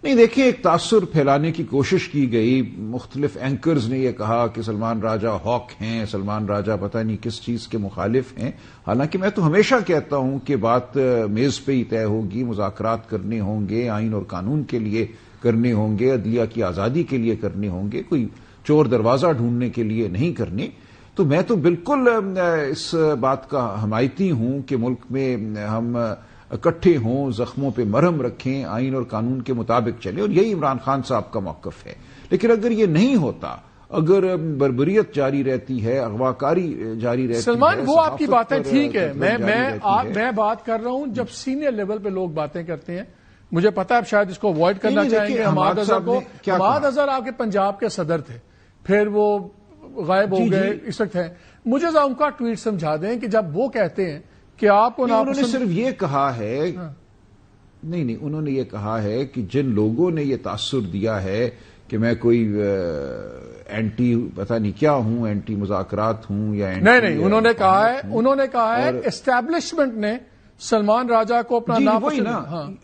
نہیں دیکھیں, ایک تاثر پھیلانے کی کوشش کی گئی. مختلف اینکرز نے یہ کہا کہ سلمان راجہ ہاک ہیں, سلمان راجہ پتہ نہیں کس چیز کے مخالف ہیں. حالانکہ میں تو ہمیشہ کہتا ہوں کہ بات میز پہ ہی طے ہوگی, مذاکرات کرنے ہوں گے, آئین اور قانون کے لیے کرنے ہوں گے, عدلیہ کی آزادی کے لیے کرنے ہوں گے, کوئی چور دروازہ ڈھونڈنے کے لیے نہیں کرنے. تو میں تو بالکل اس بات کا حمایتی ہوں کہ ملک میں ہم اکٹھے ہوں, زخموں پہ مرہم رکھیں, آئین اور قانون کے مطابق چلیں, اور یہی عمران خان صاحب کا موقف ہے. لیکن اگر یہ نہیں ہوتا, اگر بربریت جاری رہتی ہے, اغواکاری جاری رہتی ہے, سلمان وہ آپ کی باتیں ٹھیک ہے, میں بات کر رہا ہوں جب سینئر لیول پہ لوگ باتیں کرتے ہیں. مجھے پتا ہے آپ شاید اس کو اوائڈ کرنا چاہیں گے. حماد اظہر کو, حماد اظہر آپ کے پنجاب کے صدر تھے, پھر وہ غائب ہو گئے, اس وقت ہیں. مجھے ذرا ان کا ٹویٹ سمجھا دیں کہ جب وہ کہتے ہیں کہ آپ کو انہوں نے صرف یہ کہا ہے, نہیں انہوں نے یہ کہا ہے کہ جن لوگوں نے یہ تاثر دیا ہے کہ میں کوئی اینٹی پتہ نہیں کیا ہوں, اینٹی مذاکرات ہوں یا نہیں انہوں نے کہا ہے اسٹیبلشمنٹ نے سلمان راجہ کو اپنا ناپسند.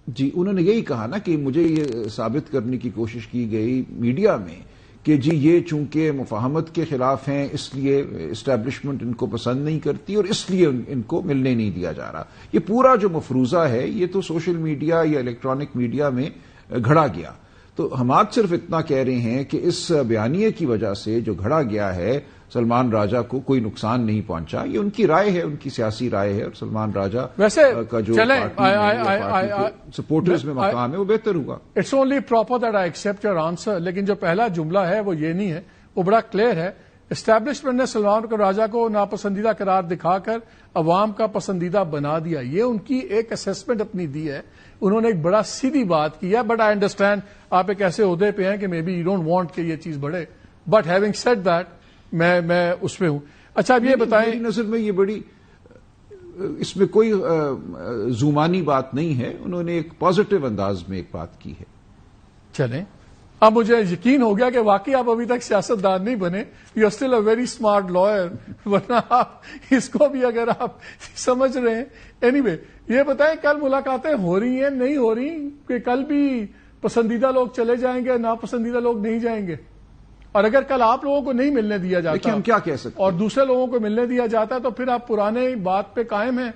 جی انہوں نے یہی کہا نا کہ مجھے یہ ثابت کرنے کی کوشش کی گئی میڈیا میں کہ جی یہ چونکہ مفاہمت کے خلاف ہیں, اس لیے اسٹیبلشمنٹ ان کو پسند نہیں کرتی اور اس لیے ان کو ملنے نہیں دیا جا رہا. یہ پورا جو مفروضہ ہے یہ تو سوشل میڈیا یا الیکٹرانک میڈیا میں گھڑا گیا. تو حماد صرف اتنا کہہ رہے ہیں کہ اس بیانیے کی وجہ سے جو گھڑا گیا ہے سلمان راجہ کو کوئی نقصان نہیں پہنچا. یہ ان کی رائے ہے, ان کی سیاسی رائے ہے, اور سلمان راجہ کا جو سپورٹرز میں مقام ہے وہ بہتر ہوگا. It's only proper that I accept your answer. لیکن جو پہلا جملہ ہے وہ یہ نہیں ہے, وہ بڑا کلیئر ہے. اسٹیبلشمنٹ نے سلمان راجہ کو ناپسندیدہ قرار دکھا کر عوام کا پسندیدہ بنا دیا. یہ ان کی ایک اسیسمنٹ اپنی دی ہے. انہوں نے ایک بڑا سیدھی بات کی ہے, بٹ آئی انڈرسٹینڈ آپ ایک ایسے عہدے پہ ہیں کہ maybe you don't want کہ یہ چیز بڑھے, بٹ ہیونگ سیڈ دیٹ میں اس پہ ہوں. اچھا اب یہ بتائیں, میری نظر میں یہ بڑی, اس میں کوئی زومانی بات نہیں ہے. انہوں نے ایک پازیٹو انداز میں ایک بات کی ہے. چلیں, اب مجھے یقین ہو گیا کہ واقعی آپ ابھی تک سیاستدان نہیں بنے. You are still a very smart lawyer, ورنہ آپ اس کو بھی اگر آپ سمجھ رہے ہیں. اینی وے یہ بتائیں کل ملاقاتیں ہو رہی ہیں نہیں ہو رہی, کہ کل بھی پسندیدہ لوگ چلے جائیں گے, ناپسندیدہ لوگ نہیں جائیں گے؟ اور اگر کل آپ لوگوں کو نہیں ملنے دیا جاتا ہم کیا کہہ سکتے اور دوسرے لوگوں کو ملنے دیا جاتا تو پھر آپ پرانے بات پہ قائم ہیں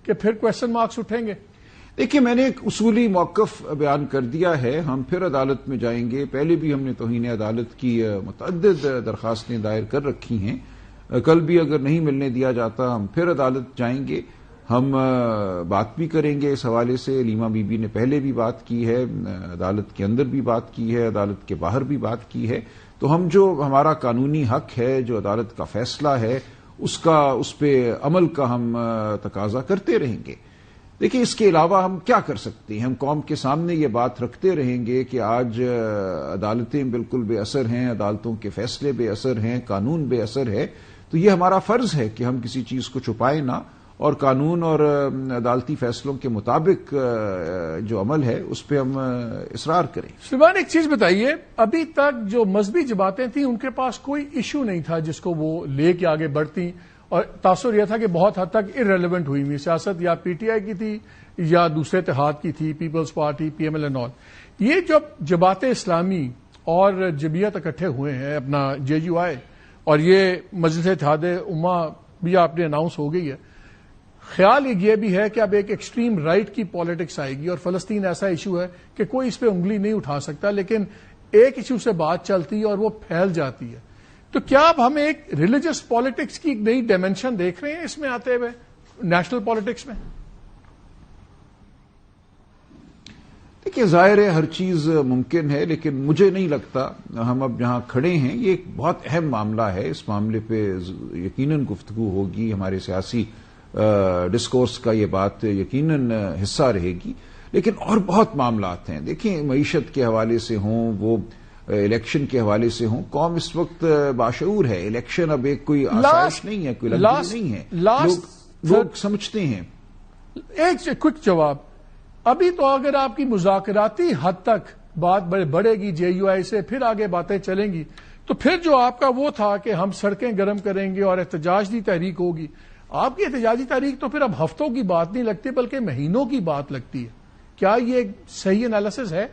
کہ پھر کوشچن مارکس اٹھیں گے؟ دیکھیے میں نے ایک اصولی موقف بیان کر دیا ہے. ہم پھر عدالت میں جائیں گے. پہلے بھی ہم نے توہین عدالت کی متعدد درخواستیں دائر کر رکھی ہیں. کل بھی اگر نہیں ملنے دیا جاتا ہم پھر عدالت جائیں گے. ہم بات بھی کریں گے اس حوالے سے. لیما بی بی نے پہلے بھی بات کی ہے, عدالت کے اندر بھی بات کی ہے, عدالت کے باہر بھی بات کی ہے. تو ہم جو ہمارا قانونی حق ہے, جو عدالت کا فیصلہ ہے, اس پہ عمل کا ہم تقاضا کرتے رہیں گے. دیکھیں اس کے علاوہ ہم کیا کر سکتے ہیں؟ ہم قوم کے سامنے یہ بات رکھتے رہیں گے کہ آج عدالتیں بالکل بے اثر ہیں، عدالتوں کے فیصلے بے اثر ہیں، قانون بے اثر ہے. تو یہ ہمارا فرض ہے کہ ہم کسی چیز کو چھپائیں نہ اور قانون اور عدالتی فیصلوں کے مطابق جو عمل ہے اس پہ ہم اصرار کریں. سلیمان ایک چیز بتائیے، ابھی تک جو مذہبی جماعتیں تھیں ان کے پاس کوئی ایشو نہیں تھا جس کو وہ لے کے آگے بڑھتی، اور تاثر یہ تھا کہ بہت حد تک ارریلیونٹ ہوئی ہوئی سیاست یا پی ٹی آئی کی تھی یا دوسرے اتحاد کی تھی، Peoples Party, P M L and all. یہ جب جماعت اسلامی اور جمعیت اکٹھے ہوئے ہیں، اپنا جے یو آئی اور یہ مجلس اتحاد امہ بھی آپ نے اناؤنس ہو گئی ہے، خیال یہ بھی ہے کہ اب ایک ایکسٹریم رائٹ کی پالیٹکس آئے گی اور فلسطین ایسا ایشو ہے کہ کوئی اس پہ انگلی نہیں اٹھا سکتا، لیکن ایک ایشو سے بات چلتی ہے اور وہ پھیل جاتی ہے. تو کیا اب ہم ایک ریلیجس پالیٹکس کی ایک نئی ڈائمینشن دیکھ رہے ہیں اس میں آتے ہوئے نیشنل پالیٹکس میں؟ دیکھیے ظاہر ہے ہر چیز ممکن ہے، لیکن مجھے نہیں لگتا ہم اب جہاں کھڑے ہیں یہ ایک بہت اہم معاملہ ہے. اس معاملے پہ یقیناً گفتگو ہوگی، ہمارے سیاسی ڈسکورس کا یہ بات یقیناً حصہ رہے گی، لیکن اور بہت معاملات ہیں. دیکھیں معیشت کے حوالے سے ہوں، وہ الیکشن کے حوالے سے ہوں، قوم اس وقت باشعور ہے. الیکشن اب ایک کوئی آسائش نہیں ہے، کوئی لگزری نہیں ہے. لوگ سمجھتے ہیں. ایک کوئک جواب، ابھی تو اگر آپ کی مذاکراتی حد تک بات بڑھے گی جے یو آئی سے، پھر آگے باتیں چلیں گی، تو پھر جو آپ کا وہ تھا کہ ہم سڑکیں گرم کریں گے اور احتجاجی تحریک ہوگی، آپ کی احتجاجی تحریک تو پھر اب ہفتوں کی بات نہیں لگتی بلکہ مہینوں کی بات لگتی ہے. کیا یہ صحیح انالیسس ہے؟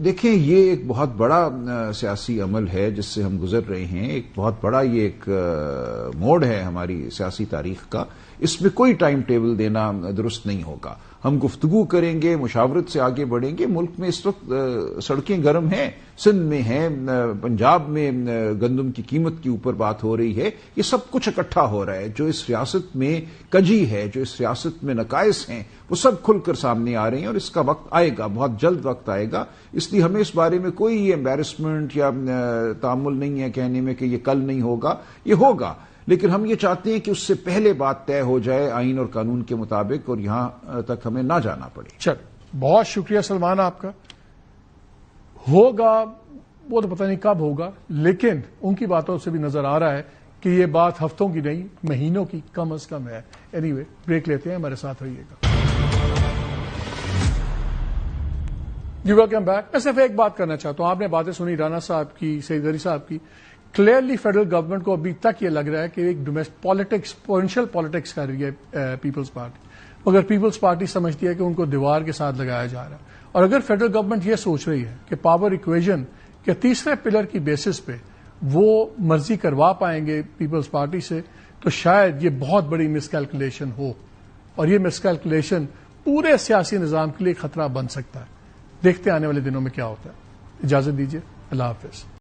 دیکھیں یہ ایک بہت بڑا سیاسی عمل ہے جس سے ہم گزر رہے ہیں. ایک بہت بڑا یہ ایک موڑ ہے ہماری سیاسی تاریخ کا. اس میں کوئی ٹائم ٹیبل دینا درست نہیں ہوگا. ہم گفتگو کریں گے، مشاورت سے آگے بڑھیں گے. ملک میں اس وقت سڑکیں گرم ہیں، سندھ میں ہیں، پنجاب میں گندم کی قیمت کے اوپر بات ہو رہی ہے. یہ سب کچھ اکٹھا ہو رہا ہے. جو اس ریاست میں کجی ہے، جو اس ریاست میں نقائص ہیں، وہ سب کھل کر سامنے آ رہے ہیں اور اس کا وقت آئے گا، بہت جلد وقت آئے گا. اس لیے ہمیں اس بارے میں کوئی ایمبیرسمنٹ یا تعامل نہیں ہے کہنے میں کہ یہ کل نہیں ہوگا. یہ ہوگا، لیکن ہم یہ چاہتے ہیں کہ اس سے پہلے بات طے ہو جائے آئین اور قانون کے مطابق اور یہاں تک ہمیں نہ جانا پڑے. چل، بہت شکریہ سلمان آپ کا. ہوگا وہ تو پتہ نہیں کب ہوگا، لیکن ان کی باتوں سے بھی نظر آ رہا ہے کہ یہ بات ہفتوں کی نہیں مہینوں کی کم از کم ہے. اینی وے بریک لیتے ہیں، ہمارے ساتھ رہیے گا. جی ویلکم بیک. میں صرف ایک بات کرنا چاہتا ہوں. آپ نے باتیں سنی رانا صاحب کی، سعید علی صاحب کی. کلیئرلی فیڈرل گورنمنٹ کو ابھی تک یہ لگ رہا ہے کہ ایک ڈومیسٹک پالیٹکس، پوٹینشیل پالیٹکس کر رہی ہے پیپلز پارٹی، مگر پیپلز پارٹی سمجھتی ہے کہ ان کو دیوار کے ساتھ لگایا جا رہا ہے. اور اگر فیڈرل گورنمنٹ یہ سوچ رہی ہے کہ پاور ایکویژن کے تیسرے پلر کی بیسس پہ وہ مرضی کروا پائیں گے پیپلز پارٹی سے، تو شاید یہ بہت بڑی مس کیلکولیشن ہو، اور یہ مس کیلکولیشن پورے سیاسی نظام کے لیے خطرہ بن سکتا ہے. دیکھتے آنے والے دنوں میں کیا ہوتا ہے. اجازت دیجیے، اللہ حافظ.